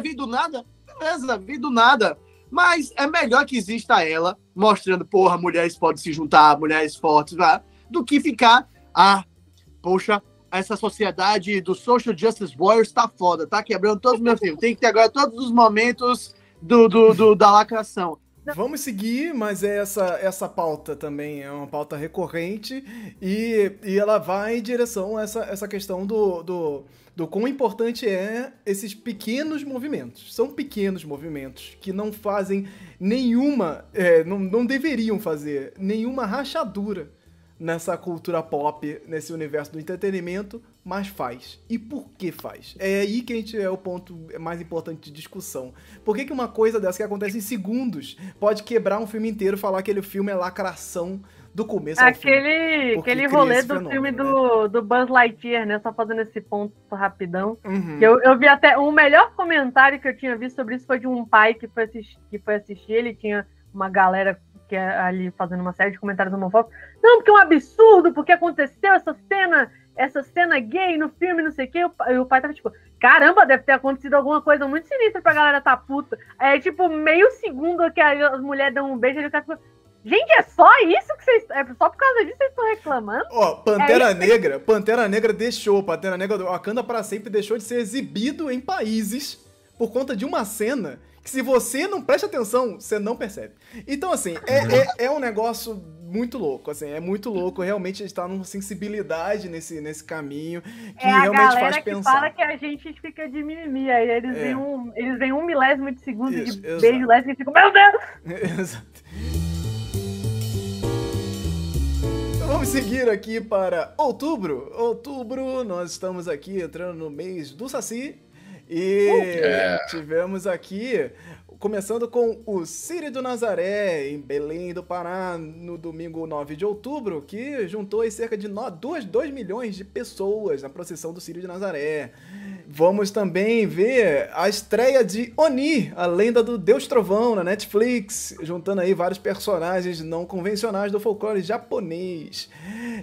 Veio do nada? Beleza, veio do nada. Mas é melhor que exista ela, mostrando, porra, mulheres podem se juntar, mulheres fortes, do que ficar, poxa, essa sociedade do Social Justice Warriors tá foda, tá quebrando todos os meus filmes. Tem que ter agora todos os momentos da lacração. Vamos seguir, mas essa pauta também é uma pauta recorrente e ela vai em direção a essa questão do quão importante é esses pequenos movimentos. São pequenos movimentos que não fazem nenhuma, não deveriam fazer nenhuma rachadura nessa cultura pop, nesse universo do entretenimento, mas faz. E por que faz? É aí que a gente é o ponto mais importante de discussão. Por que uma coisa dessa que acontece em segundos pode quebrar um filme inteiro e falar que aquele filme é lacração do começo ao fim? Aquele rolê do filme do Buzz Lightyear, né? Só fazendo esse ponto rapidão. Uhum. Eu vi até... O melhor comentário que eu tinha visto sobre isso foi de um pai que foi assistir. Ele tinha uma galera que é ali fazendo uma série de comentários homofóbicos. Não, porque é um absurdo, porque aconteceu essa cena gay no filme, não sei o quê. E o pai tava tipo, caramba, deve ter acontecido alguma coisa muito sinistra pra galera tá puta. É tipo, meio segundo que as mulheres dão um beijo e ele tá tipo, gente, é só isso que vocês... É só por causa disso que vocês estão reclamando? Ó, Pantera Negra deixou, Pantera Negra do Wakanda pra sempre deixou de ser exibido em países por conta de uma cena que se você não presta atenção, você não percebe. Então, assim, é um negócio muito louco, assim, é muito louco, realmente a gente tá numa sensibilidade nesse caminho que realmente faz pensar. É a galera que fala que a gente fica de mimimi, aí eles veem um milésimo de segundo Isso, de beijo lésbico e ficam, meu Deus! Exato. Então vamos seguir aqui para outubro. Outubro, nós estamos aqui entrando no mês do Saci. E tivemos aqui, começando com o Círio do Nazaré, em Belém do Pará, no domingo 9 de outubro, que juntou aí cerca de 2 milhões de pessoas na procissão do Círio de Nazaré. Vamos também ver a estreia de Oni, a lenda do Deus Trovão, na Netflix, juntando aí vários personagens não convencionais do folclore japonês.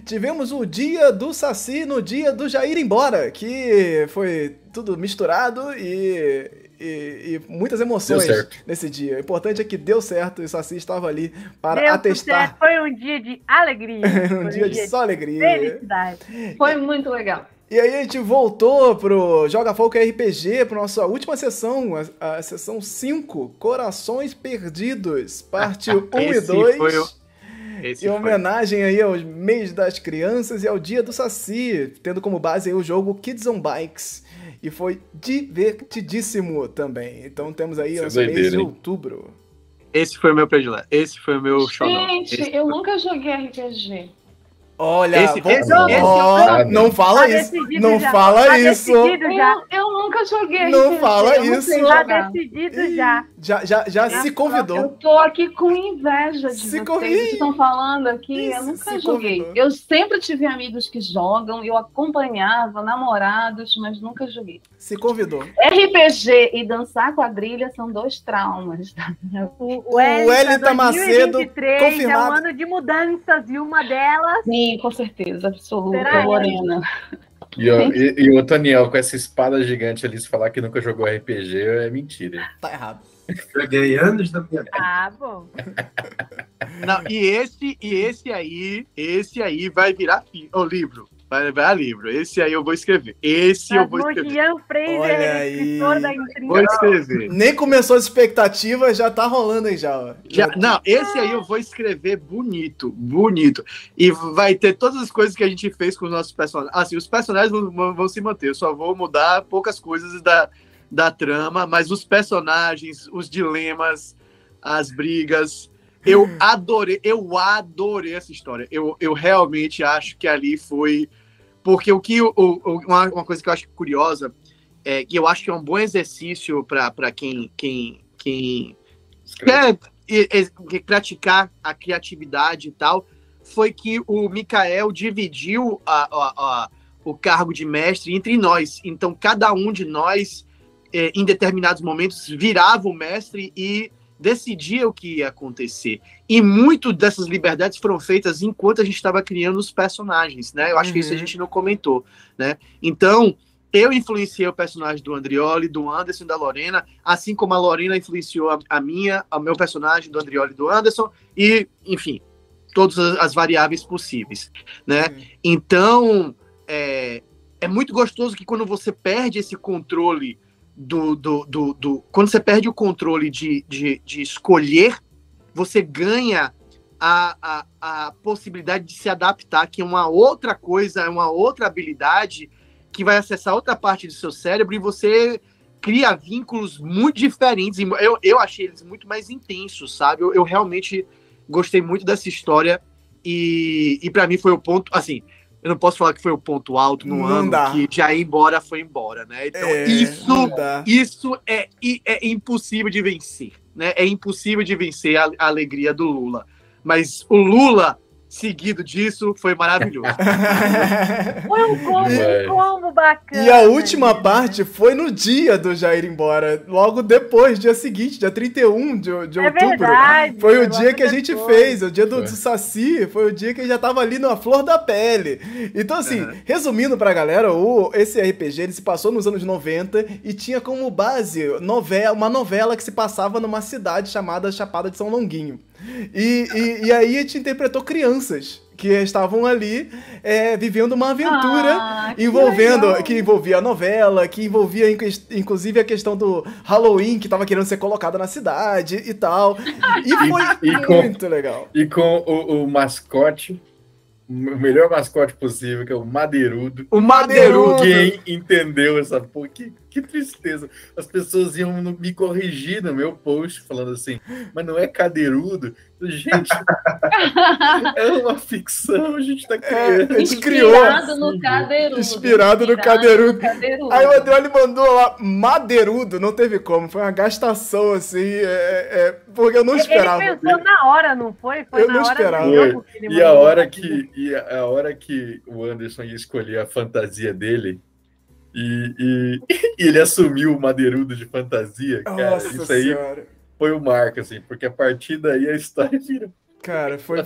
Tivemos o dia do Saci no dia do Jair embora, que foi tudo misturado e muitas emoções nesse dia. O importante é que deu certo e o Saci estava ali para atestar. Foi um dia de alegria. Um dia de só alegria. Felicidade. Foi muito legal. E aí a gente voltou pro Joga Folk RPG, para nossa última sessão, a sessão 5, Corações Perdidos, parte 1 e 2. Em homenagem aí ao mês das crianças e ao dia do Saci, tendo como base aí o jogo Kids on Bikes. E foi divertidíssimo também. Então temos aí o mês de outubro. Esse foi o meu predileto. Esse foi o meu show. Gente, eu nunca joguei RPG. Olha, não fala isso. Não fala isso. Eu nunca joguei. Não fala isso. Tá decidido já. Já se convidou. Eu tô aqui com inveja de vocês que estão falando aqui. Eu nunca joguei. Eu sempre tive amigos que jogam, eu acompanhava, namorados, mas nunca joguei. Se convidou. RPG e dançar quadrilha são 2 traumas. O Elita Macedo, confirmado. É um ano de mudanças e uma delas... Sim, com certeza, absoluta, Lorena. E o Taniel, com essa espada gigante ali, se falar que nunca jogou RPG, é mentira. Tá errado. Já ganhei anos da minha vida. Ah, bom. Não, esse aí vai virar livro. Vai virar livro. Esse aí eu vou escrever. Esse eu vou escrever. Ian Fraser, Olha aí. escritor da intriga. Vou escrever. Nem começou as expectativas, já tá rolando aí já, ó. Não, esse aí eu vou escrever bonito. E vai ter todas as coisas que a gente fez com os nossos personagens. Assim, os personagens vão se manter. Eu só vou mudar poucas coisas da trama, mas os personagens, os dilemas, as brigas, eu adorei essa história. Eu realmente acho que ali foi... Porque uma coisa que eu acho curiosa, que eu acho que é um bom exercício para quem quer praticar a criatividade e tal, foi que o Mikael dividiu o cargo de mestre entre nós. Então, cada um de nós, em determinados momentos, virava o mestre e decidia o que ia acontecer. E muito dessas liberdades foram feitas enquanto a gente estava criando os personagens, né? Eu acho que isso a gente não comentou, né? Então, eu influenciei o personagem do Andrioli, do Anderson e da Lorena, assim como a Lorena influenciou o meu personagem do Andrioli e do Anderson, e, enfim, todas as variáveis possíveis, né? Então, é muito gostoso que quando você perde esse controle quando você perde o controle de escolher, você ganha a possibilidade de se adaptar, que é uma outra coisa, é uma outra habilidade que vai acessar outra parte do seu cérebro e você cria vínculos muito diferentes. Eu achei eles muito mais intensos, sabe? Eu realmente gostei muito dessa história e para mim foi o ponto, assim, eu não posso falar que foi o ponto alto no ano que já foi embora, né? Então, isso é impossível de vencer, né? É impossível de vencer a alegria do Lula. Mas o Lula, seguido disso, foi maravilhoso. Foi um combo bacana. E a última parte foi no dia do Jair ir embora. Logo depois, dia seguinte, dia 31 de outubro. Verdade, foi o dia que a gente fez, o dia do Saci. Foi o dia que ele já tava ali na flor da pele. Então, assim, resumindo pra galera, esse RPG ele se passou nos anos 90 e tinha como base uma novela que se passava numa cidade chamada Chapada de São Longuinho. E aí a gente interpretou crianças que estavam ali vivendo uma aventura que envolvia a novela, que envolvia inclusive a questão do Halloween, que estava querendo ser colocado na cidade e tal. E foi muito legal. E com o mascote, o melhor mascote possível, que é o Madeirudo. O Madeirudo! Ninguém entendeu essa porra. Que tristeza. As pessoas iam me corrigir no meu post, falando assim, mas não é cadeirudo? Gente, é uma ficção, a gente tá criando. A gente criou. Inspirado no Cadeirudo. Aí o Andrioli mandou lá, Madeirudo, não teve como. Foi uma gastação, assim, porque eu não esperava. Ele pensou na hora, não foi? Foi eu na não hora esperava. E a hora que o Anderson ia escolher a fantasia dele, e ele assumiu o Madeirudo de fantasia, cara, Nossa isso aí senhora. Foi o marco, assim, porque a partir daí a história vira. Cara, foi.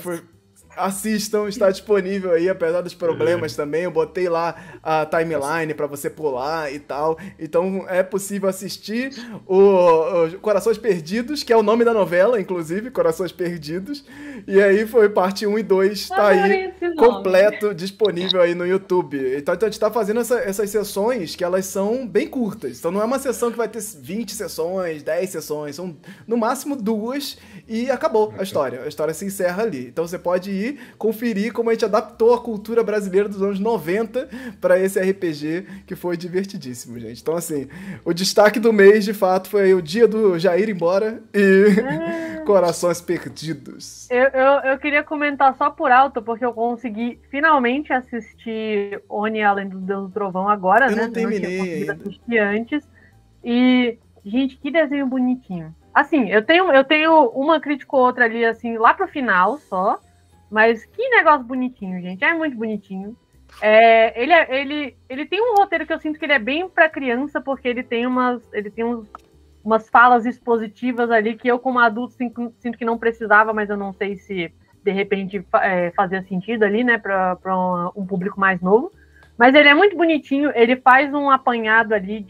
Assistam, está disponível aí, apesar dos problemas também. Eu botei lá a timeline pra você pular e tal. Então é possível assistir o Corações Perdidos, que é o nome da novela, inclusive, Corações Perdidos. E aí foi parte 1 e 2, tá aí completo, disponível aí no YouTube. Então a gente tá fazendo essas sessões que elas são bem curtas. Então não é uma sessão que vai ter 20 sessões, 10 sessões, são no máximo 2 e acabou a história. A história se encerra ali. Então você pode ir conferir como a gente adaptou a cultura brasileira dos anos 90 para esse RPG, que foi divertidíssimo, gente. Então, assim, o destaque do mês, de fato, foi o dia do Jair ir embora e Corações Perdidos. Eu queria comentar só por alto, porque eu consegui finalmente assistir Oni Além do Deus do Trovão agora, eu né? Não terminei eu não tinha conseguido assistir antes. E, gente, que desenho bonitinho. Assim, eu tenho uma crítica ou outra ali, assim, lá pro final só. Mas que negócio bonitinho, gente. É muito bonitinho. Ele tem um roteiro que eu sinto que ele é bem para criança, porque ele tem umas falas expositivas ali que eu, como adulto, sinto que não precisava, mas eu não sei se, de repente, fazia sentido ali, né, para um público mais novo. Mas ele é muito bonitinho. Ele faz um apanhado ali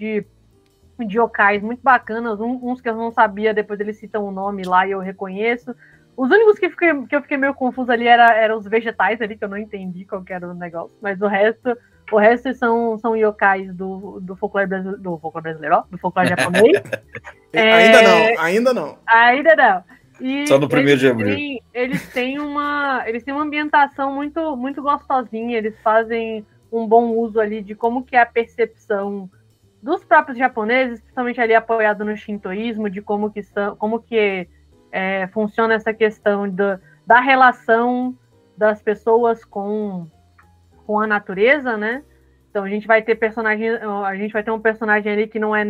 de yokais muito bacanas, uns que eu não sabia, depois eles citam o nome lá e eu reconheço. Os únicos que eu fiquei meio confuso ali eram os vegetais ali, que eu não entendi qual que era o negócio, mas o resto são yokais do folclore brasileiro, do folclore japonês. Ainda não. E só no 1º de abril. Eles têm uma ambientação muito, muito gostosinha, eles fazem um bom uso ali de como que é a percepção dos próprios japoneses, principalmente ali apoiado no shintoísmo, de como que funciona essa questão da relação das pessoas com a natureza, né? Então a gente vai ter um personagem ali que não é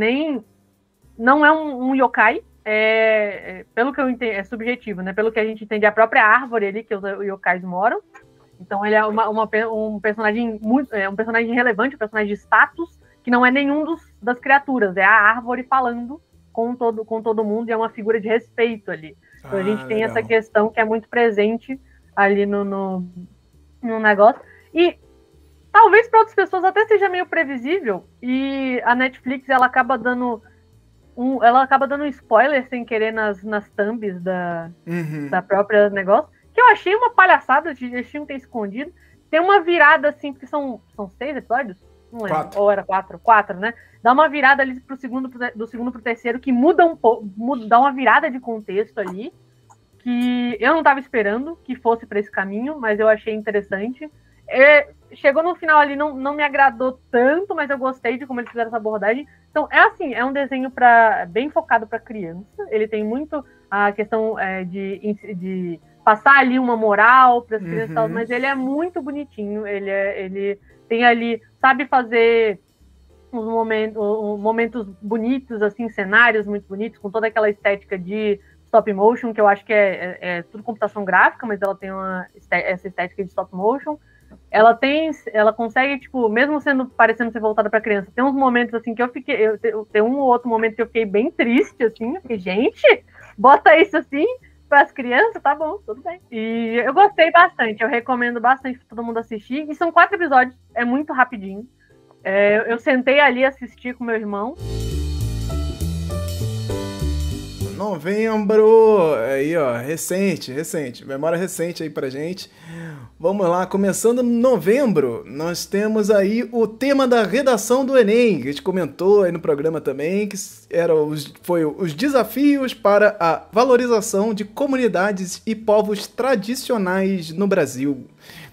um yokai, pelo que eu entendo, é subjetivo, né? Pelo que a gente entende, a própria árvore ali que os yokais moram. Então ele é um personagem um personagem relevante, um personagem de status, que não é nenhum das criaturas, é a árvore falando com todo mundo, e é uma figura de respeito ali. Então a gente tem legal. Essa questão que é muito presente ali no negócio. E talvez para outras pessoas até seja meio previsível, e a Netflix ela acaba dando um spoiler sem querer nas thumbs da própria negócio, que eu achei uma palhaçada de eles tinham que ter escondido. Tem uma virada assim, porque são 6 episódios? Não lembro. 4. Ou era 4? 4, né? Dá uma virada ali do segundo pro terceiro, que muda um pouco, dá uma virada de contexto ali, que eu não estava esperando que fosse para esse caminho, mas eu achei interessante. Chegou no final ali, não me agradou tanto, mas eu gostei de como eles fizeram essa abordagem. Então, é um desenho bem focado para criança. Ele tem muito a questão de passar ali uma moral para as crianças, tal, mas ele é muito bonitinho. Ele tem ali, sabe fazer uns momentos bonitos, assim, cenários muito bonitos, com toda aquela estética de stop motion, que eu acho que é tudo computação gráfica, mas ela tem essa estética de stop motion. Ela consegue, tipo, mesmo parecendo ser voltada para criança, tem uns momentos assim que tem um ou outro momento que eu fiquei bem triste, assim, eu fiquei, gente, bota isso assim para as crianças, tá bom, tudo bem. E eu gostei bastante, eu recomendo bastante para todo mundo assistir, e são 4 episódios, é muito rapidinho. Eu sentei ali assistir com meu irmão. Novembro, aí ó, recente, memória recente aí pra gente. Vamos lá, começando em novembro, nós temos aí o tema da redação do Enem, que a gente comentou aí no programa também, que foi os desafios para a valorização de comunidades e povos tradicionais no Brasil.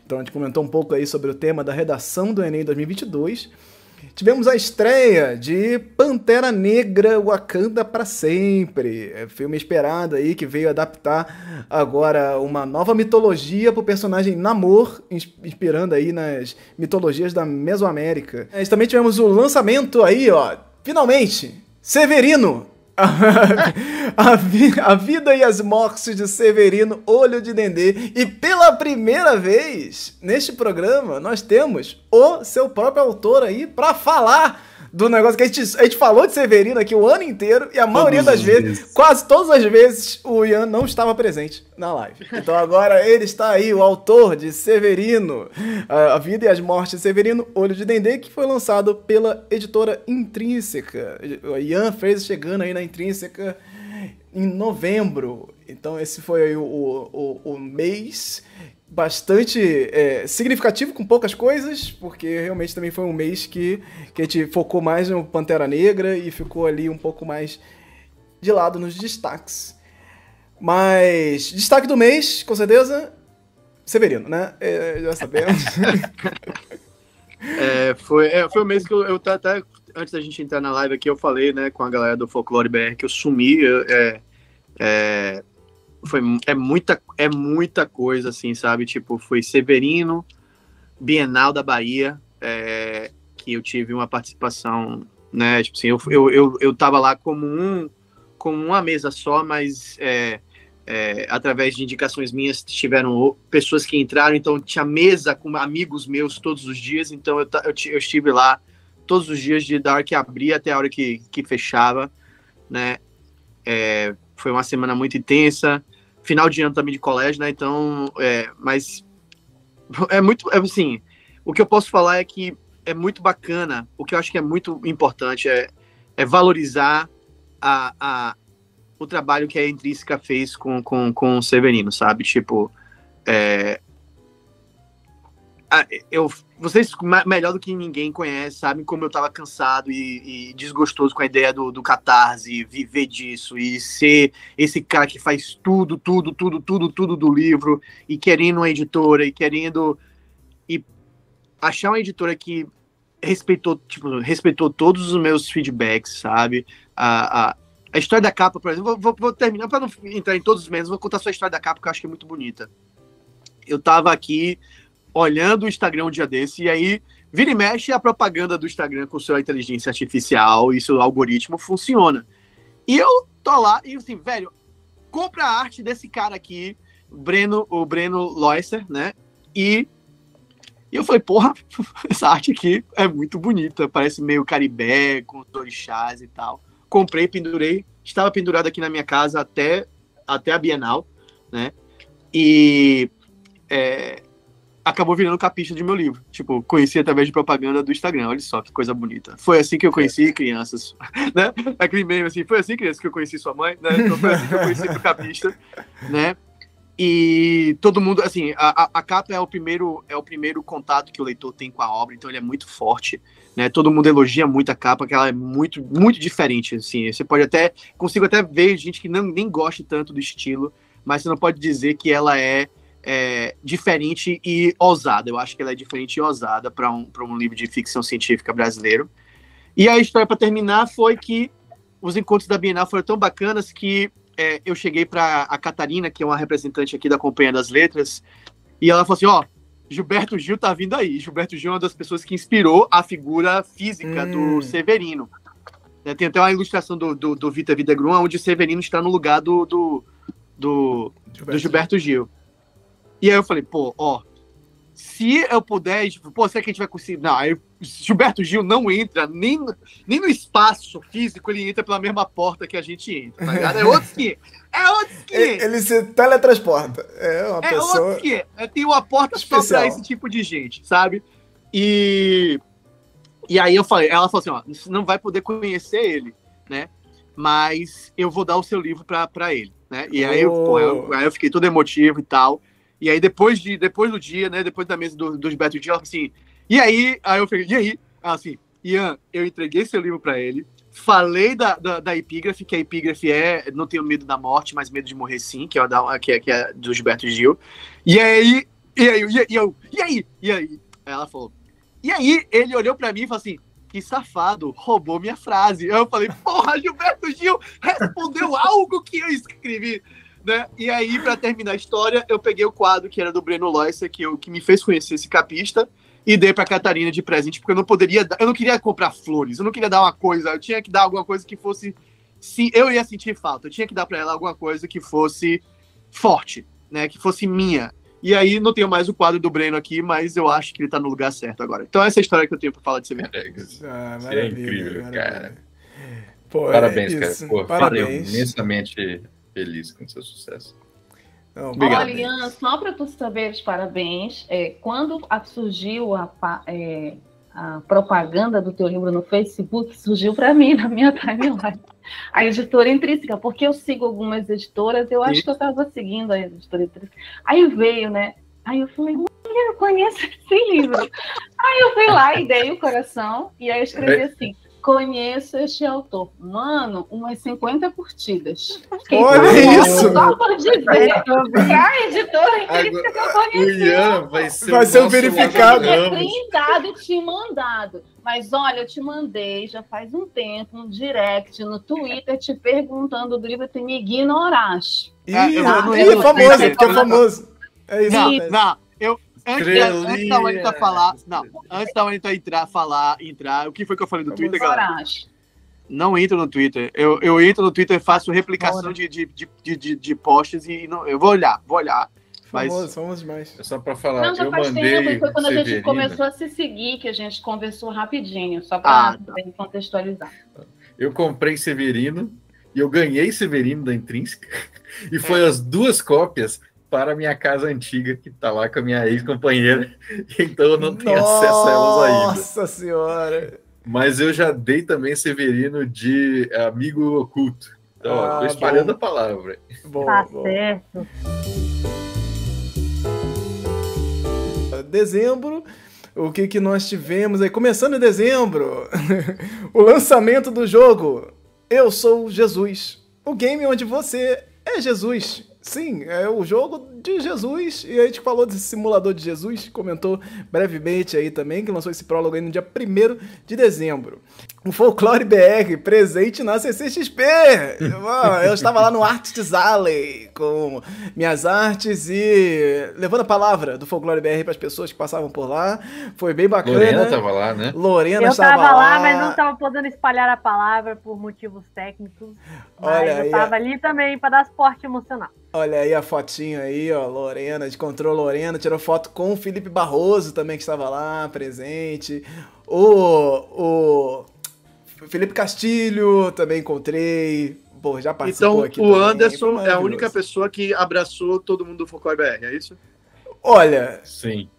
Então a gente comentou um pouco aí sobre o tema da redação do Enem 2022. Tivemos a estreia de Pantera Negra, Wakanda para Sempre, filme esperado aí que veio adaptar agora uma nova mitologia para o personagem Namor, inspirando aí nas mitologias da Mesoamérica. Nós também tivemos o lançamento aí, ó, finalmente, Severino, a vida e as mortes de Severino, Olho de Dendê. E pela primeira vez neste programa nós temos o seu próprio autor aí para falar do negócio que a gente falou de Severino aqui o ano inteiro, e a maioria das vezes, quase todas as vezes, o Ian não estava presente na live. Então agora ele está aí, o autor de Severino, A Vida e as Mortes de Severino, Olho de Dendê, que foi lançado pela editora Intrínseca. O Ian fez chegando aí na Intrínseca em novembro. Então esse foi aí o mês bastante significativo, com poucas coisas, porque realmente também foi um mês que a gente focou mais no Pantera Negra e ficou ali um pouco mais de lado nos destaques. Mas destaque do mês, com certeza, Severino, né? Já sabemos. Foi o mês que eu até antes da gente entrar na live aqui, eu falei, né, com a galera do Folclore BR que eu sumi. É muita coisa, assim, sabe? Tipo, foi Severino, Bienal da Bahia, que eu tive uma participação, né? Tipo assim, eu tava lá como uma mesa só, mas através de indicações minhas tiveram pessoas que entraram, então tinha mesa com amigos meus todos os dias, então eu estive lá todos os dias, da hora que abria até a hora que fechava, né? Foi uma semana muito intensa. Final de ano também de colégio, né? Então, mas é muito, assim, o que eu posso falar é que é muito bacana, o que eu acho que é muito importante valorizar o trabalho que a Intrínseca fez com o Severino, sabe? Tipo, vocês, melhor do que ninguém conhece, sabem como eu tava cansado e desgostoso com a ideia do Catarse, viver disso e ser esse cara que faz tudo do livro e querendo uma editora e achar uma editora que respeitou todos os meus feedbacks, sabe? A história da capa, por exemplo, vou terminar para não entrar em todos os meses, vou contar só a história da capa que eu acho que é muito bonita. Eu tava aqui olhando o Instagram um dia desse, e aí vira e mexe a propaganda do Instagram com sua inteligência artificial e seu algoritmo funciona. E eu tô lá e assim, velho, compra a arte desse cara aqui, o Breno Loisser, né? E eu falei, porra, essa arte aqui é muito bonita, parece meio caribé, com os orixás e tal. Comprei, pendurei, estava pendurado aqui na minha casa até a Bienal, né? E acabou virando capista de meu livro. Tipo, conheci através de propaganda do Instagram. Olha só que coisa bonita. Foi assim que eu conheci crianças, né? Aquele meme assim, foi assim, criança, que eu conheci sua mãe, né? Então foi assim que eu conheci o capista, né? E todo mundo, assim, a capa é o primeiro contato que o leitor tem com a obra, então ele é muito forte, né? Todo mundo elogia muito a capa, que ela é muito, muito diferente, assim. Você pode consigo até ver gente que nem gosta tanto do estilo, mas você não pode dizer que ela é diferente e ousada. Eu acho que ela é diferente e ousada para um livro de ficção científica brasileiro. E a história, para terminar, foi que os encontros da Bienal foram tão bacanas que eu cheguei para a Catarina, que é uma representante aqui da Companhia das Letras, e ela falou assim, Gilberto Gil tá vindo aí. Gilberto Gil é uma das pessoas que inspirou a figura física do Severino. Tem até uma ilustração do Vita Videgrun, onde o Severino está no lugar do Gilberto Gil. E aí eu falei, se eu puder, será que a gente vai conseguir? Não, aí Gilberto Gil não entra nem no espaço físico, ele entra pela mesma porta que a gente entra, tá ligado? É outro que. Ele se teletransporta. É uma pessoa. Outro que. Tem uma porta especial só pra esse tipo de gente, sabe? E aí ela falou assim, você não vai poder conhecer ele, né? Mas eu vou dar o seu livro pra ele, né? E aí, aí eu fiquei todo emotivo e tal. E aí, depois do dia, né? Depois da mesa do Gilberto Gil, ela falou assim, e aí? Aí eu falei, e aí? Ela assim, Ian, eu entreguei seu livro pra ele, falei da epígrafe, que a epígrafe não tenho medo da morte, mas medo de morrer sim, que é do Gilberto Gil. E aí? Ela falou, e aí? Ele olhou pra mim e falou assim, que safado, roubou minha frase. Eu falei, porra, Gilberto Gil respondeu algo que eu escrevi. Né? E aí, para terminar a história, eu peguei o quadro que era do Breno Loisser, que me fez conhecer esse capista, e dei para Catarina de presente, porque eu não queria comprar flores, eu não queria dar uma coisa, eu tinha que dar alguma coisa que fosse, sim, eu ia sentir falta, eu tinha que dar para ela alguma coisa que fosse forte, né? Que fosse minha. E aí não tenho mais o quadro do Breno aqui, mas eu acho que ele tá no lugar certo agora. Então essa é a história que eu tenho para falar de Severino. É incrível, cara. Pô, parabéns, cara. Pô, parabéns. Fiquei imensamente feliz com o seu sucesso. Olha, Ian, só para tu saberes, parabéns. Quando surgiu a propaganda do teu livro no Facebook, surgiu para mim, na minha timeline. A editora Intrínseca, porque eu sigo algumas editoras, eu acho que eu estava seguindo a editora Intrínseca. Aí veio, né? Aí eu falei, eu conheço esse livro. Aí eu fui lá e dei o coração, e aí eu escrevi assim, conheço este autor. Mano, umas 50 curtidas. Olha isso! Só por dizer, pra editora Intrínseca que eu conheci. O Ian vai ser o verificado. Eu tinha printado e te mandado. Mas olha, eu te mandei já faz um tempo um direct no Twitter te perguntando do livro e tu me ignoraste. É famoso, porque é famoso. É isso. Antes da Anita falar, antes da Anita entrar, o que foi que eu falei do Twitter, galera? Não entro no Twitter. Eu entro no Twitter, faço replicação de posts e não, eu vou olhar. Famoso demais. É só pra falar, não, já eu faz mandei tempo, foi quando Severino. a gente começou a se seguir, que a gente conversou rapidinho, só para contextualizar. Eu comprei Severino e eu ganhei Severino da Intrínseca e foi as 2 cópias para a minha casa antiga, que tá lá com a minha ex-companheira, então eu não tenho acesso a elas ainda. Nossa senhora! Mas eu já dei também Severino de amigo oculto. Então, ó, tô espalhando a palavra. Tá certo. Dezembro, o que nós tivemos aí? Começando em dezembro, o lançamento do jogo Eu Sou Jesus. O game onde você é Jesus. Sim, é o jogo de Jesus. E a gente falou desse simulador de Jesus, comentou brevemente aí também, que lançou esse prólogo aí no dia 1º de dezembro. O Folclore BR, presente na CCXP. Eu estava lá no Arts Alley com minhas artes e levando a palavra do Folclore BR para as pessoas que passavam por lá. Foi bem bacana. Lorena estava lá, né? Lorena eu estava lá, mas não estava podendo espalhar a palavra por motivos técnicos. Mas olha eu estava ali também para dar suporte emocional. Olha aí a fotinho aí, ó, Lorena, encontrou Lorena, tirou foto com o Felipe Barroso também, que estava lá, presente. O Felipe Castilho também encontrei. Pô, já participou então, aqui o também. Anderson é a única pessoa que abraçou todo mundo do Folclore BR, é isso? Olha... Sim.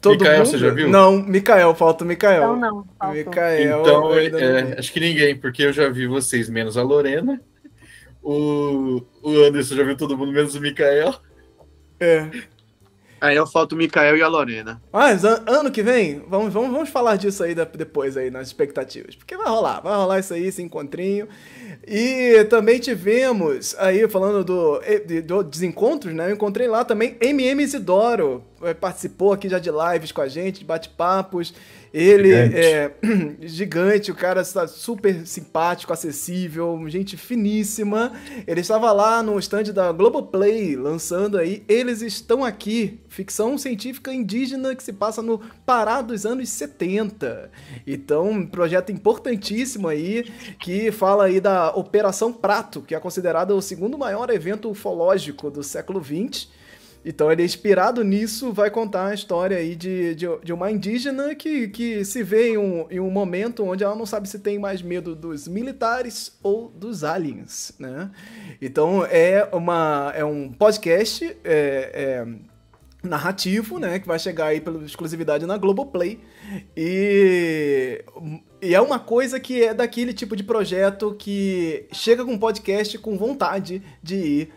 Todo Mikael, mundo? você já viu? Não, Mikael, falta o Mikael. Então não, faltou. Mikael, então, acho que ninguém, porque eu já vi vocês, menos a Lorena. O Anderson já viu todo mundo, menos o Mikael. Aí eu falto o Mikael e a Lorena. Mas ano que vem, vamos falar disso aí depois aí, nas expectativas. Porque vai rolar isso aí, esse encontrinho. E também tivemos, aí falando do desencontros, né? Eu encontrei lá também MM Isidoro, participou aqui já de lives com a gente, de bate-papos. Ele é gigante, o cara está super simpático, acessível, gente finíssima. Ele estava lá no stand da Globoplay, lançando aí Eles Estão Aqui, ficção científica indígena que se passa no Pará dos anos 70. Então, um projeto importantíssimo aí, que fala aí da Operação Prato, que é considerada o segundo maior evento ufológico do século XX. Então ele é inspirado nisso, vai contar a história aí de uma indígena que se vê em um momento onde ela não sabe se tem mais medo dos militares ou dos aliens, né? Então é um podcast narrativo, né, que vai chegar aí pela exclusividade na Globoplay, e é uma coisa que é daquele tipo de projeto que chega com um podcast com vontade de ir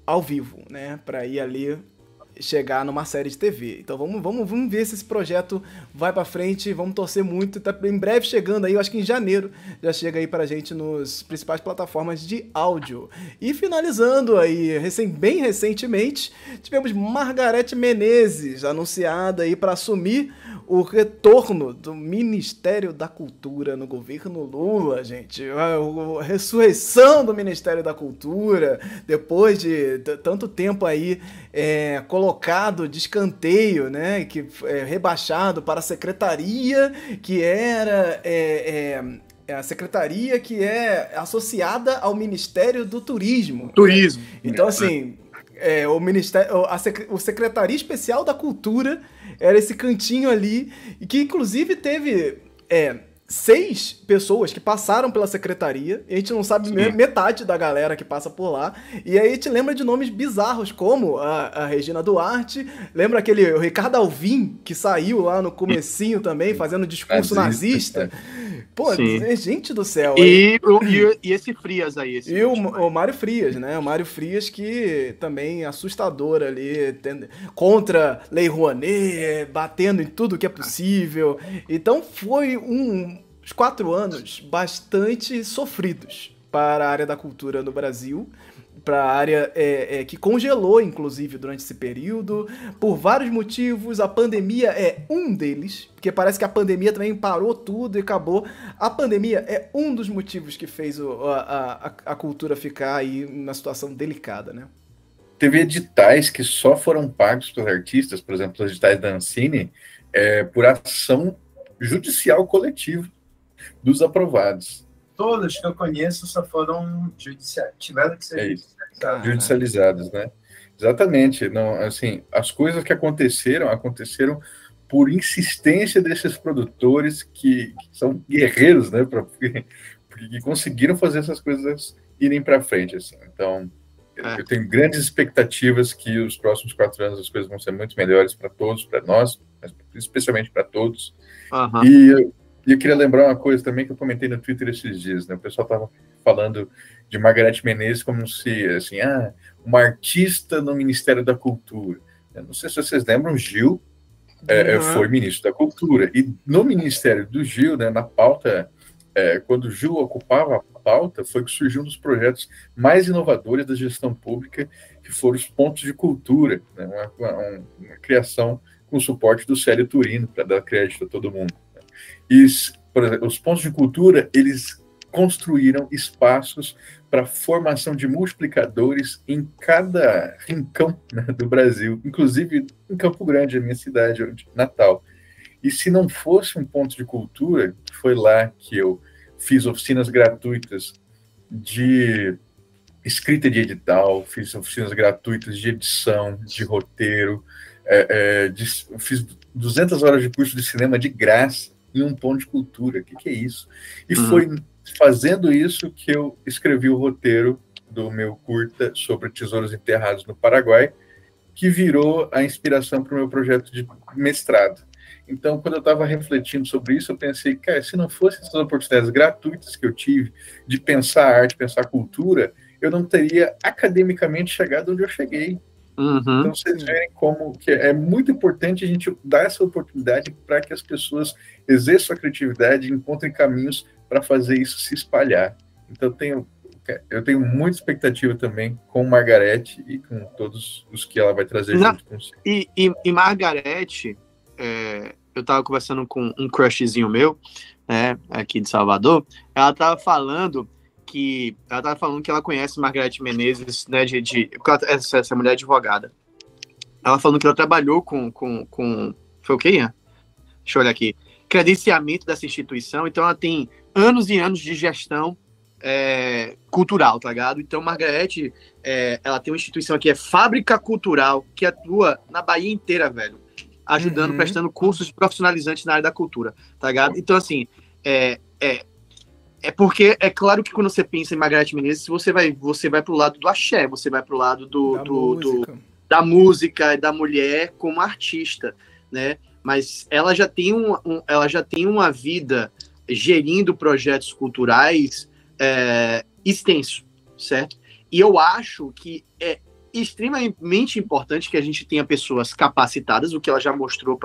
ao vivo, né, para ir ali chegar numa série de TV. Então vamos ver se esse projeto vai pra frente, vamos torcer muito, tá em breve chegando aí, eu acho que em janeiro já chega aí pra gente nos principais plataformas de áudio. E finalizando aí, bem recentemente, tivemos Margarete Menezes anunciada aí para assumir o retorno do Ministério da Cultura no governo Lula, gente. A ressurreição do Ministério da Cultura, depois de tanto tempo aí colocado de escanteio, né, que rebaixado para a secretaria que era a secretaria que é associada ao Ministério do Turismo. Turismo. Então, assim, o Secretaria Especial da Cultura era esse cantinho ali, e que inclusive teve 6 pessoas que passaram pela secretaria, e a gente não sabe metade da galera que passa por lá, e aí a gente lembra de nomes bizarros, como a Regina Duarte, lembra o Ricardo Alvim, que saiu lá no comecinho também, fazendo discurso nazista. Pô, gente do céu. E esse Frias aí. O Mário Frias, né? O Mário Frias, que também assustador ali, contra Lei Rouanet, batendo em tudo que é possível. Então foi uns 4 anos bastante sofridos para a área da cultura no Brasil, para a área que congelou, inclusive, durante esse período, por vários motivos. A pandemia é um deles, porque parece que a pandemia também parou tudo e acabou. A pandemia é um dos motivos que fez a cultura ficar aí na situação delicada, né? Teve editais que só foram pagos pelos artistas, por exemplo, os editais da Ancine, por ação judicial coletiva dos aprovados. Todos que eu conheço só foram tiveram que ser judicializados, né? Exatamente. Não, assim, as coisas que aconteceram por insistência desses produtores que são guerreiros, né? Porque conseguiram fazer essas coisas irem para frente, assim. Então, eu tenho grandes expectativas que os próximos 4 anos as coisas vão ser muito melhores para todos, para nós, mas especialmente para todos. E eu queria lembrar uma coisa também que eu comentei no Twitter esses dias, né? O pessoal estava falando de Margareth Menezes como se, assim, uma artista no Ministério da Cultura. Eu não sei se vocês lembram, Gil foi ministro da Cultura. E no Ministério do Gil, né, na pauta, quando o Gil ocupava a pauta, foi que surgiu um dos projetos mais inovadores da gestão pública, que foram os pontos de cultura, né? Uma criação com suporte do Célio Turino, para dar crédito a todo mundo. E, por exemplo, os pontos de cultura, eles construíram espaços para formação de multiplicadores em cada rincão, né, do Brasil, inclusive em Campo Grande, a minha cidade natal. E se não fosse um ponto de cultura, foi lá que eu fiz oficinas gratuitas de escrita de edital, fiz oficinas gratuitas de edição, de roteiro, fiz 200 horas de curso de cinema de graça em um ponto de cultura. O que é isso? E foi fazendo isso que eu escrevi o roteiro do meu curta sobre tesouros enterrados no Paraguai, que virou a inspiração para o meu projeto de mestrado. Então, quando eu estava refletindo sobre isso, eu pensei, cara, se não fossem essas oportunidades gratuitas que eu tive de pensar arte, pensar cultura, eu não teria academicamente chegado onde eu cheguei. Então, vocês verem como que é muito importante a gente dar essa oportunidade para que as pessoas exerçam a criatividade e encontrem caminhos para fazer isso se espalhar. Então, eu tenho muita expectativa também com Margareth e com todos os que ela vai trazer junto consigo. E Margareth, eu estava conversando com um crushzinho meu, né, aqui de Salvador, ela estava falando que ela conhece Margareth Menezes, né, essa mulher advogada. Ela falando que ela trabalhou com foi o quê, Ian? Deixa eu olhar aqui. Credenciamento dessa instituição, então ela tem anos e anos de gestão cultural, tá ligado? Então, Margareth, ela tem uma instituição aqui, Fábrica Cultural, que atua na Bahia inteira, velho, ajudando, prestando cursos profissionalizantes na área da cultura, tá ligado? Então, assim, porque é claro que quando você pensa em Margareth Menezes, você vai pro lado do axé, você vai pro lado da música e da mulher como artista, né? Mas ela já tem uma vida gerindo projetos culturais extenso, certo? E eu acho que é extremamente importante que a gente tenha pessoas capacitadas, o que ela já mostrou,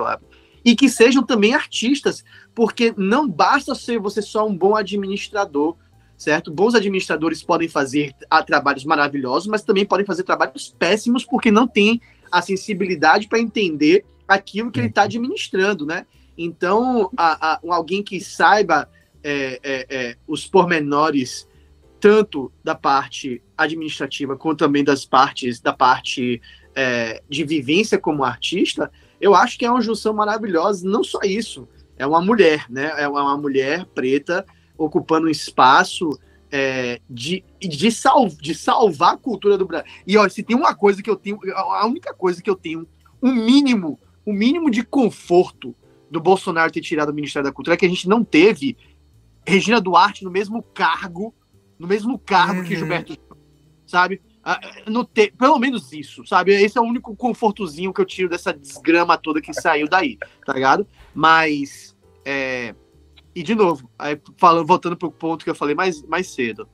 e que sejam também artistas, porque não basta ser você só um bom administrador, certo? Bons administradores podem fazer trabalhos maravilhosos, mas também podem fazer trabalhos péssimos porque não têm a sensibilidade para entender aquilo que ele está administrando, né? Então, alguém que saiba os pormenores tanto da parte administrativa quanto também da parte de vivência como artista, eu acho que é uma junção maravilhosa. Não só isso, é uma mulher, né? É uma mulher preta ocupando um espaço de salvar a cultura do Brasil. E olha, se tem uma coisa que eu tenho, a única coisa que eu tenho, o mínimo de conforto do Bolsonaro ter tirado o Ministério da Cultura é que a gente não teve Regina Duarte no mesmo cargo que Gilberto Gil, sabe? Pelo menos isso, sabe? Esse é o único confortozinho que eu tiro dessa desgrama toda que saiu daí, tá ligado? Mas, e de novo, voltando pro ponto que eu falei mais cedo,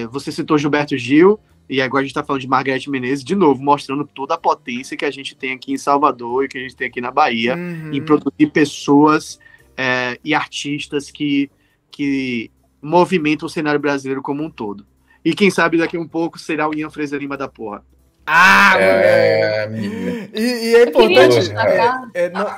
você citou Gilberto Gil, e agora a gente tá falando de Margareth Menezes, de novo, mostrando toda a potência que a gente tem aqui em Salvador e que a gente tem aqui na Bahia, em produzir pessoas e artistas que movimentam o cenário brasileiro como um todo. E quem sabe daqui a um pouco será o Ian Fraser Lima da porra. E é importante.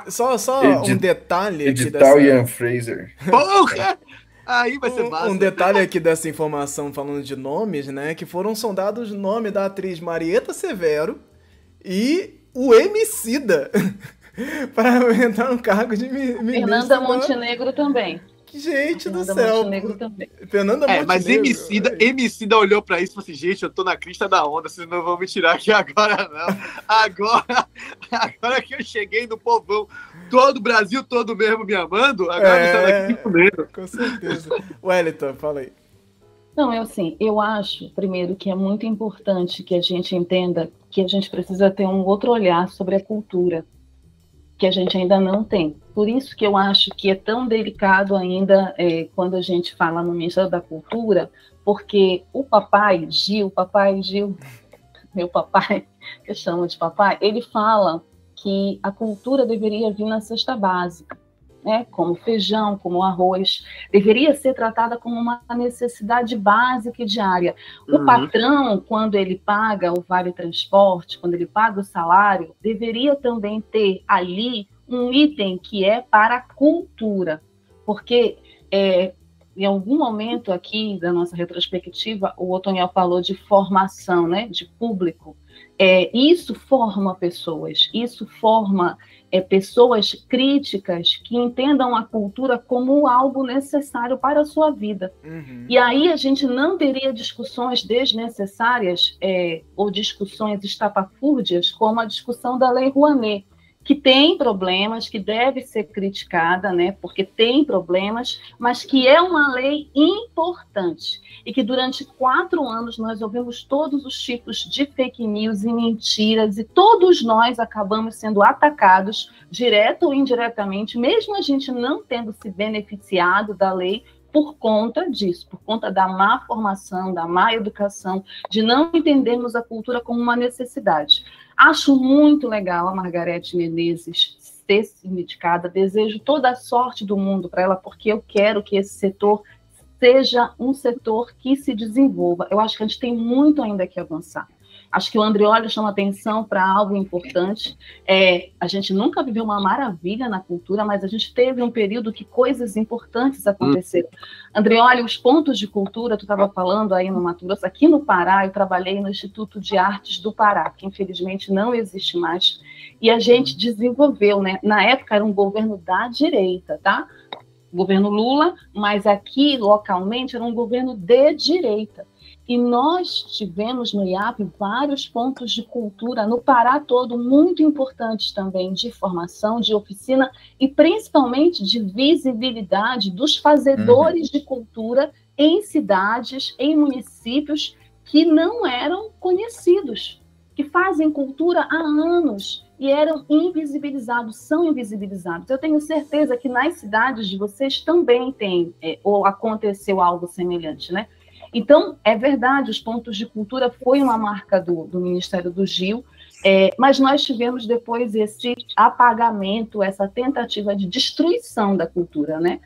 Só um detalhe. Edital Ian Fraser. Porra! Aí vai ser massa. Um detalhe aqui dessa informação, falando de nomes, né? Que foram sondados o nome da atriz Marieta Severo e o Emicida para entrar no cargo de ministra. Fernanda Montenegro também. Gente do céu. Fernanda Montenegro. Mas Emicida olhou pra isso e falou assim, gente, eu tô na crista da onda, vocês não vão me tirar aqui agora, não. Agora que eu cheguei no povão, todo o Brasil todo mesmo me amando, agora eu saio daqui primeiro. Com certeza. Wellington, fala aí. Não, eu acho, primeiro, que é muito importante que a gente entenda que a gente precisa ter um outro olhar sobre a cultura. que a gente ainda não tem. Por isso que eu acho que é tão delicado ainda quando a gente fala no Ministério da Cultura, porque o papai Gil, meu papai, que eu chamo de papai, ele fala que a cultura deveria vir na cesta básica, né? Como feijão, como arroz, deveria ser tratada como uma necessidade básica e diária. O patrão, quando ele paga o vale transporte, quando ele paga o salário, deveria também ter ali um item que é para a cultura, porque em algum momento aqui da nossa retrospectiva, o Otoniel falou de formação, né, de público. Isso forma pessoas, isso forma pessoas críticas que entendam a cultura como algo necessário para a sua vida. Uhum. E aí a gente não teria discussões desnecessárias ou discussões estapafúrdias, como a discussão da Lei Rouanet, que tem problemas, que deve ser criticada, né, porque tem problemas, mas que é uma lei importante e que durante 4 anos nós ouvimos todos os tipos de fake news e mentiras e todos nós acabamos sendo atacados, direto ou indiretamente, mesmo a gente não tendo se beneficiado da lei, por conta disso, por conta da má formação, da má educação, de não entendermos a cultura como uma necessidade. Acho muito legal a Margarete Menezes ser sindicada, desejo toda a sorte do mundo para ela, porque eu quero que esse setor seja um setor que se desenvolva. Eu acho que a gente tem muito ainda que avançar. Acho que o Andreoli chama atenção para algo importante. A gente nunca viveu uma maravilha na cultura, mas a gente teve um período que coisas importantes aconteceram. Andreoli, os pontos de cultura, tu estava falando aí no Mato Grosso, aqui no Pará, eu trabalhei no Instituto de Artes do Pará, que infelizmente não existe mais, e a gente desenvolveu, né? Na época era um governo da direita, tá? Governo Lula, mas aqui, localmente, era um governo de direita. E nós tivemos no IAP vários pontos de cultura, no Pará todo, muito importantes também, de formação, de oficina, e principalmente de visibilidade dos fazedores de cultura em cidades, em municípios que não eram conhecidos, que fazem cultura há anos e eram invisibilizados, são invisibilizados. Eu tenho certeza que nas cidades de vocês também tem, ou aconteceu algo semelhante, né? Então, é verdade, os pontos de cultura foi uma marca do Ministério do Gil, mas nós tivemos depois esse apagamento, essa tentativa de destruição da cultura, né?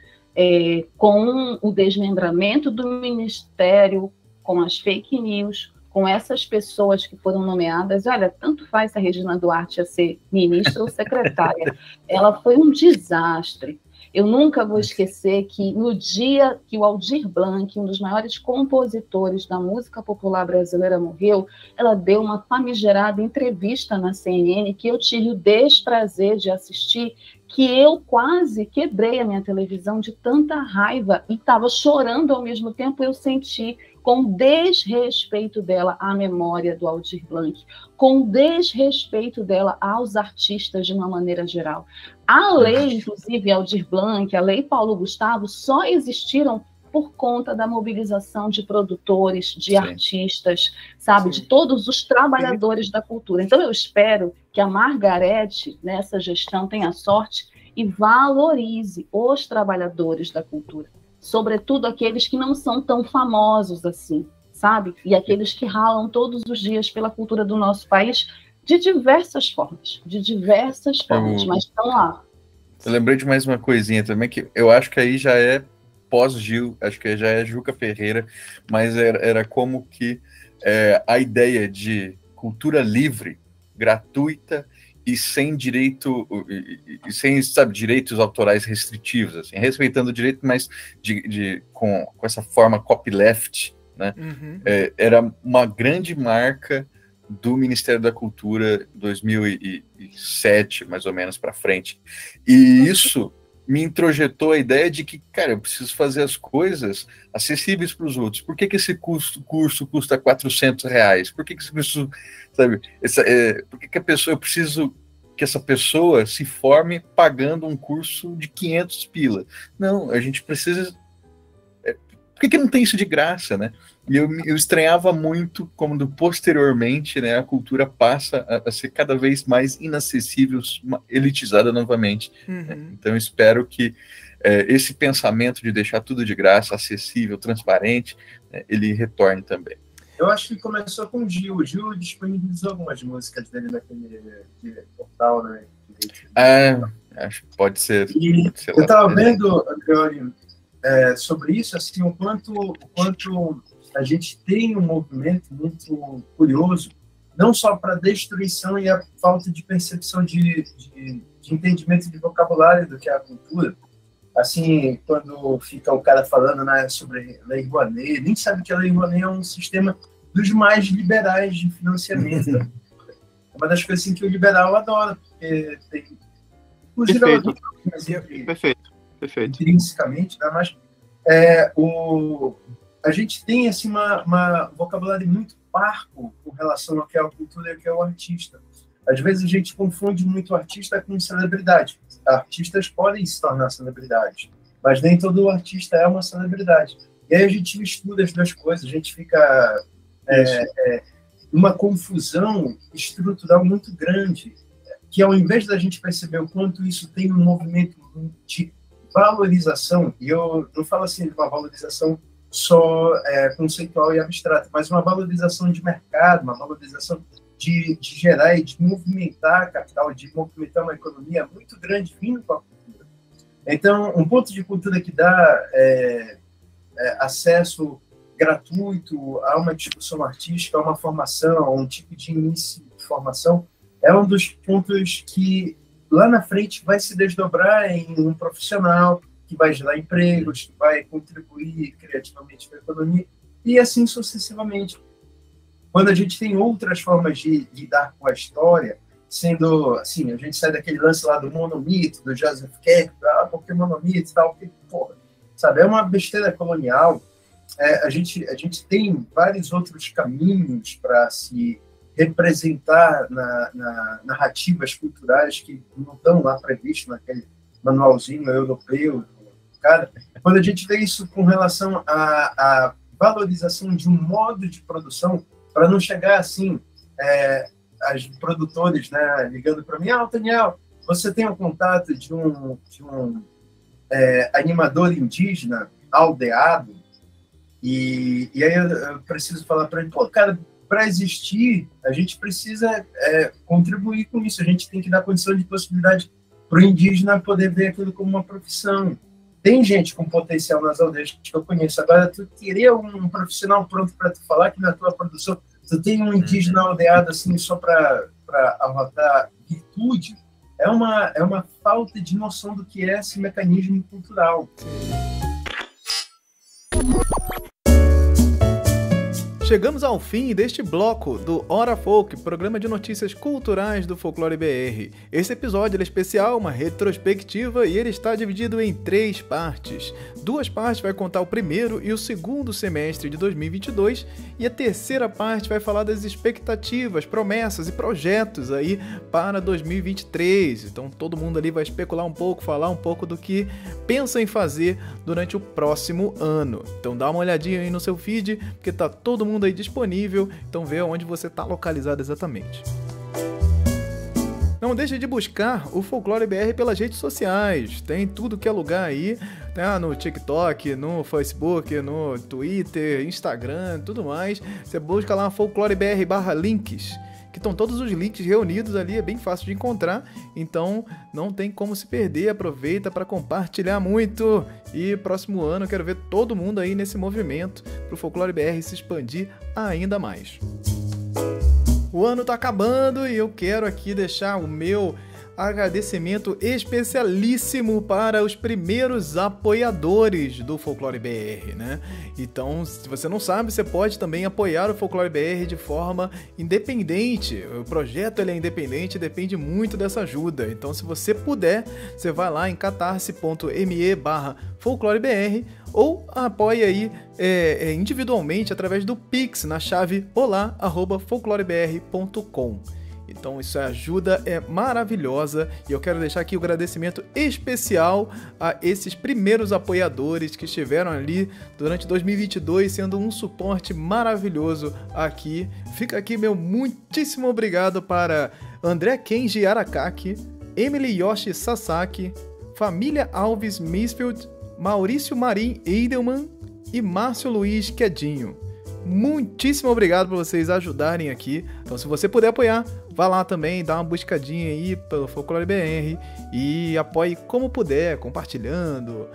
Com o desmembramento do Ministério, com as fake news, com essas pessoas que foram nomeadas. Olha, tanto faz se a Regina Duarte ia ser ministra ou secretária. Ela foi um desastre. Eu nunca vou esquecer que no dia que o Aldir Blanc, um dos maiores compositores da música popular brasileira, morreu, ela deu uma famigerada entrevista na CNN que eu tive o desprazer de assistir, que eu quase quebrei a minha televisão de tanta raiva e estava chorando ao mesmo tempo. Eu senti com desrespeito dela à memória do Aldir Blanc, com desrespeito dela aos artistas de uma maneira geral. A lei, inclusive, Aldir Blanc, a lei Paulo Gustavo, só existiram por conta da mobilização de produtores, de artistas, sabe, de todos os trabalhadores da cultura. Então, eu espero que a Margarete, nessa gestão, tenha sorte e valorize os trabalhadores da cultura, sobretudo aqueles que não são tão famosos assim, sabe? E aqueles que ralam todos os dias pela cultura do nosso país de diversas formas, mas estão lá. Eu lembrei de mais uma coisinha também, que eu acho que aí já é pós-Gil, acho que já é Juca Ferreira, mas era como que a ideia de cultura livre, gratuita e sem direito, e sem, sabe, direitos autorais restritivos, assim, respeitando o direito, mas com essa forma copyleft, né? Era uma grande marca do Ministério da Cultura 2007, mais ou menos, para frente. E isso me introjetou a ideia de que, cara, eu preciso fazer as coisas acessíveis para os outros. Por que esse curso custa R$400? Por que esse curso, sabe, por que a pessoa, eu preciso que essa pessoa se forme pagando um curso de 500 pila? Não, a gente precisa por que não tem isso de graça, né? E eu estranhava muito como posteriormente, né, a cultura passa a ser cada vez mais inacessível, elitizada novamente. Né? Então eu espero que esse pensamento de deixar tudo de graça, acessível, transparente, né, ele retorne também. Eu acho que começou com o Gil. O Gil disponibilizou algumas músicas dele naquele portal, né? Acho que pode ser. E eu estava vendo, Andreoli, sobre isso, assim, o quanto a gente tem um movimento muito curioso, não só para a destruição e a falta de percepção de entendimento de vocabulário do que é a cultura. Assim, quando fica o cara falando, né, sobre Lei Rouanet, nem sabe que a Lei Rouanet é um sistema dos mais liberais de financiamento. É uma das coisas assim, que o liberal adora, porque tem... Perfeito. Intrinsecamente, né, mas a gente tem assim, uma vocabulário muito parco com relação ao que é a cultura e ao que é o artista. Às vezes a gente confunde muito o artista com celebridade. Artistas podem se tornar celebridades, mas nem todo artista é uma celebridade. E aí a gente estuda as duas coisas, a gente fica numa confusão estrutural muito grande, que ao invés da gente perceber o quanto isso tem um movimento de valorização, e eu não falo assim de uma valorização só conceitual e abstrata, mas uma valorização de mercado, uma valorização de gerar e de movimentar capital, de movimentar uma economia muito grande vindo com a cultura. Então, um ponto de cultura que dá acesso gratuito a uma discussão artística, a uma formação, a um tipo de início de formação, é um dos pontos que lá na frente vai se desdobrar em um profissional que vai gerar empregos, que vai contribuir criativamente para a economia, e assim sucessivamente. Quando a gente tem outras formas de lidar com a história, sendo assim, a gente sai daquele lance lá do monomito, do Joseph Campbell, porque monomito e tal, porque, porra, sabe, é uma besteira colonial. A gente tem vários outros caminhos para se representar na narrativas culturais que não estão lá previstos naquele manualzinho europeu. Cara, quando a gente vê isso com relação à valorização de um modo de produção, para não chegar assim, as produtores, né, ligando para mim, Daniel, você tem um contato de um animador indígena aldeado, e aí eu preciso falar para ele, pô, cara, para existir, a gente precisa contribuir com isso, a gente tem que dar condição de possibilidade para o indígena poder ver aquilo como uma profissão. Tem gente com potencial nas aldeias que eu conheço. Agora, tu querer um profissional pronto para tu falar que na tua produção tu tem um indígena aldeado assim só para arrotar virtude, é uma falta de noção do que é esse mecanismo cultural. Chegamos ao fim deste bloco do Hora Folk, programa de notícias culturais do Folclore BR. Esse episódio é especial, uma retrospectiva, e ele está dividido em 3 partes. 2 partes vai contar o primeiro e o segundo semestre de 2022, e a terceira parte vai falar das expectativas, promessas e projetos aí para 2023. Então todo mundo ali vai especular um pouco, falar um pouco do que pensa em fazer durante o próximo ano. Então dá uma olhadinha aí no seu feed, porque tá todo mundo aí disponível, então vê onde você está localizado exatamente. Não deixe de buscar o Folclore BR pelas redes sociais, tem tudo que é lugar aí, né? No TikTok, no Facebook, no Twitter, Instagram, tudo mais. Você busca lá Folclore BR/links, que estão todos os links reunidos ali, é bem fácil de encontrar, então não tem como se perder, aproveita para compartilhar muito, e próximo ano eu quero ver todo mundo aí nesse movimento para o Folclore BR se expandir ainda mais. O ano tá acabando e eu quero aqui deixar o meu agradecimento especialíssimo para os primeiros apoiadores do Folclore BR, né? Então, se você não sabe, você pode também apoiar o Folclore BR de forma independente. O projeto ele é independente, depende muito dessa ajuda. Então, se você puder, você vai lá em catarse.me/folclorebr ou apoie aí individualmente através do Pix na chave olá@folclorebr.com. Então essa ajuda é maravilhosa e eu quero deixar aqui o agradecimento especial a esses primeiros apoiadores que estiveram ali durante 2022 sendo um suporte maravilhoso aqui. Fica aqui meu muitíssimo obrigado para André Kenji Arakaki, Emily Yoshi Sasaki, Família Alves Misfield, Maurício Marim Eidelman e Márcio Luiz Quedinho. Muitíssimo obrigado por vocês ajudarem aqui. Então, se você puder apoiar, vá lá também, dá uma buscadinha aí pelo Folclore BR e apoie como puder, compartilhando,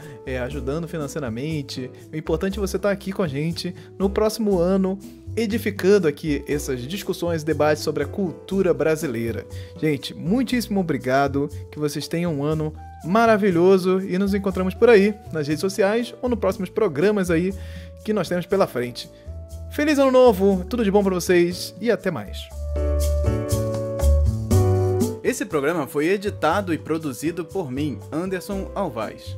ajudando financeiramente. O importante é você estar aqui com a gente no próximo ano, edificando aqui essas discussões e debates sobre a cultura brasileira. Gente, muitíssimo obrigado, que vocês tenham um ano maravilhoso e nos encontramos por aí, nas redes sociais ou nos próximos programas aí que nós temos pela frente. Feliz Ano Novo, tudo de bom para vocês e até mais. Esse programa foi editado e produzido por mim, Anderson Alvaz.